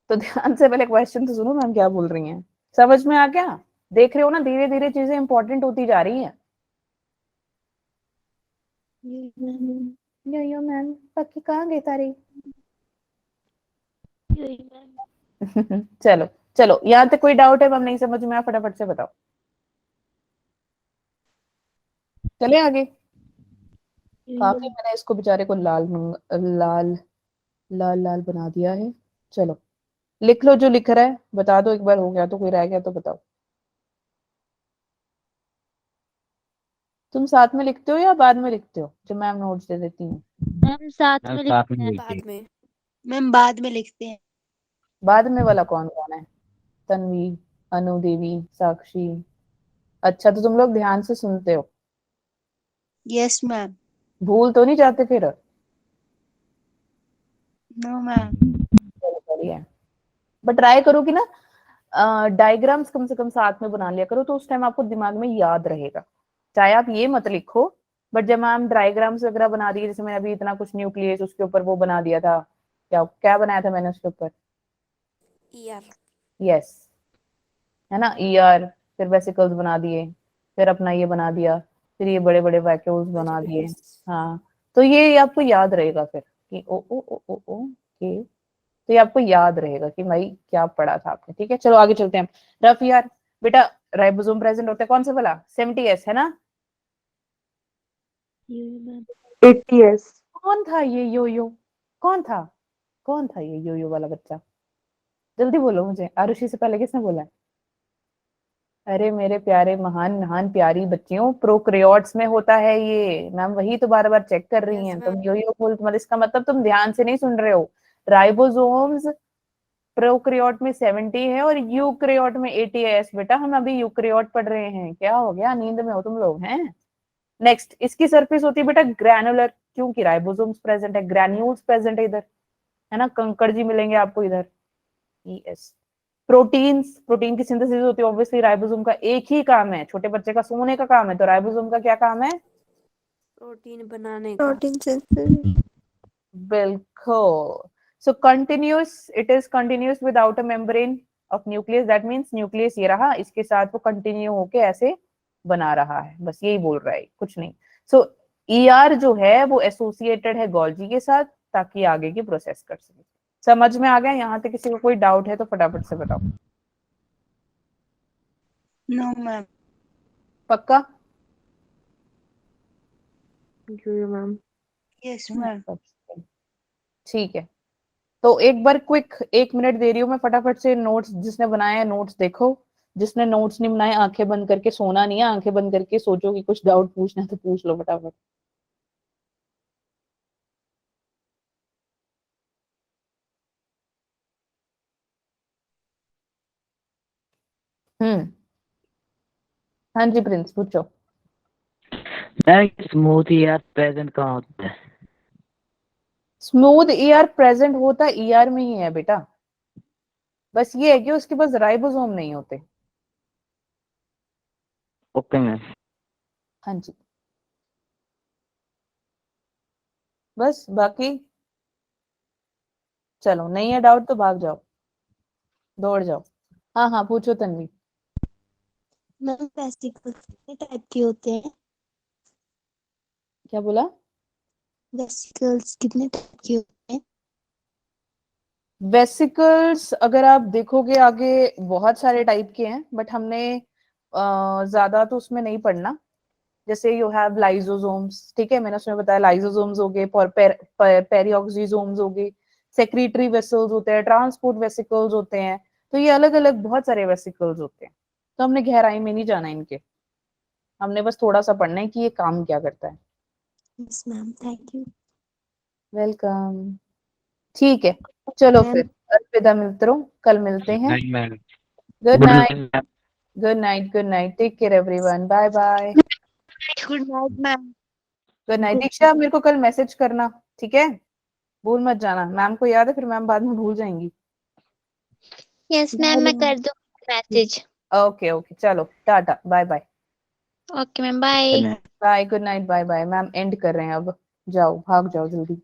तो ध्यान से पहले क्वेश्चन तो सुनो मैम क्या बोल रही हैं, समझ में आ गया? देख रहे हो ना, धीरे धीरे चीजें इंपॉर्टेंट होती जा रही हैं। यो मैम पक्की कहाँ गए तारे? चलो चलो, यहाँ तक कोई डाउट है? मैम नहीं समझ में आया, फटाफट से बताओ। चले आगे। काफी मैंने इसको बेचारे को लाल लाल लाल बना दिया है। चलो लिख लो जो लिख रहा है, बता दो एक बार, हो गया तो, कोई रह गया तो बताओ। तुम साथ में लिखते हो या बाद में लिखते हो जब मैम नोट्स दे देती हूँ? मैम साथ मैम में साथ लिखते में हैं। लिखिए। बाद में। मैम बाद में लिखते हैं। बाद में वाला कौन कौन है? तन्वी, अनु देवी, साक्षी। अच्छा तो तुम लोग ध्यान से सुनते हो, यस मैम। भूल तो नहीं जाते फिर? No ma'am. चलो बढ़िया है। बट ट्राई करो कि ना डायग्राम्स कम से कम साथ में बना लिया करो, तो उस टाइम आपको दिमाग में याद रहेगा। चाहे आप ये मत लिखो, बट जब मैम डायग्राम्स वगैरह बना दिए, जैसे मैंने अभी इतना कुछ न्यूक्लियस उसके ऊपर वो बना दिया था, क्या क्या बनाया था मैंने उसके ऊपर? ईआर। यस, है ना, ईआर। फिर वेसिकल्स बना दिए, फिर अपना ये बना दिया, फिर ये बड़े बड़े वैक्यूल्स बना दिए। हाँ, तो ये आपको याद रहेगा फिर कि ओ के, तो ये आपको याद रहेगा कि भाई क्या पढ़ा था आपने। ठीक है, चलो आगे चलते हैं। रफ यार बेटा, राइबोसोम प्रेजेंट होता है कौन सा वाला? 70S है ना? 80S। कौन था ये यो? कौन था? कौन था ये यो वाला बच्चा? जल्दी बोलो मुझे, आरुषि से पहले किसने बोला है? अरे मेरे प्यारे महान महान प्यारी बच्चियों, प्रोकैरियोट्स में होता है ये। मैम वही तो बार बार चेक कर रही हैं, तुम यो बोल, मतलब इसका मतलब तुम ध्यान से नहीं सुन रहे हो। राइबोसोम्स प्रोकैरियोट में 70 है और यूकैरियोट में 80 है। बेटा हम अभी यूकैरियोट पढ़ रहे हैं, क्या हो गया, नींद में हो तुम लोग हैं? नेक्स्ट, इसकी सरफेस होती है बेटा ग्रैनुलर, क्योंकि राइबोसोम्स प्रेजेंट है, ग्रैन्यूल्स प्रेजेंट है इधर, है ना, कंकड़ जी मिलेंगे आपको इधर। यस। प्रोटीन्स, प्रोटीन की सिंथेसिस होती है, ऑब्वियसली राइबोसोम का एक ही काम है, छोटे बच्चे का सोने का काम है, तो राइबोसोम का क्या काम है? प्रोटीन बनाने का। Protein synthesis. बिल्कुल। So continuous, it is continuous without a membrane of nucleus, that means nucleus ये रहा, इसके साथ वो कंटिन्यू होके ऐसे बना रहा है, बस यही बोल रहा है, कुछ नहीं। सो ईआर जो है वो एसोसिएटेड है गोल्जी के साथ, ताकि आगे की प्रोसेस कर सके। समझ में आ गया? यहाँ पे किसी को कोई डाउट है तो फटाफट से बताओ। No ma'am. पक्का? मैम। Yes ma'am. ठीक है, तो एक बार क्विक 1 मिनट दे रही हूँ मैं, फटाफट से नोट्स जिसने बनाया है नोट्स देखो, जिसने नोट्स नहीं बनाए आंखें बंद करके सोना नहीं है, आंखें बंद करके सोचो कि कुछ डाउट पूछना है तो पूछ लो फटाफट। हाँ जी प्रिंस पूछो। मैम स्मूथ ईआर प्रेजेंट कहाँ होता है? स्मूथ ईआर प्रेजेंट होता ईआर में ही है बेटा, बस ये है कि उसके पास राइबोसोम नहीं होते। Okay ma'am. हाँ जी, बस बाकी चलो, नहीं है डाउट तो भाग जाओ, दौड़ जाओ। हाँ हाँ पूछो तन्वी। मैम वेसिकल्स कितने टाइप के होते हैं? क्या बोला? वेसिकल्स कितने टाइप के होते हैं? वेसिकल्स अगर आप देखोगे आगे बहुत सारे टाइप के हैं, बट हमने ज्यादा तो उसमें नहीं पढ़ना। जैसे यू हैव लाइजोसोम्स, ठीक है, मैंने उसमें बताया लाइजोसोम्स हो गए, पेरिऑक्सीसोम्स हो गए, सेक्रेटरी वेसल्स होते हैं, ट्रांसपोर्ट वेसिकल्स होते हैं, तो ये अलग अलग बहुत सारे वेसिकल्स होते हैं। तो हमने गहराई में नहीं जाना इनके, हमने बस थोड़ा सा पढ़ना है कि ये काम क्या करता है। Yes ma'am, thank you. Welcome. ठीक है, चलो फिर अलविदा मित्रों, कल मिलते हैं। Ma'am good night, good night, good night, take care everyone, bye bye. Good night ma'am. Good night. Diksha मेरे को कल मैसेज करना, ठीक है, भूल मत जाना, मैम को याद है, फिर मैम बाद में भूल जाएंगी। यस मैम, मैं कर दूंगी मैसेज। ओके ओके, चलो टाटा, bye bye. Okay ma'am, bye. Bye, good night, bye bye. Ma'am end कर रहे हैं अब, जाओ भाग जाओ जल्दी।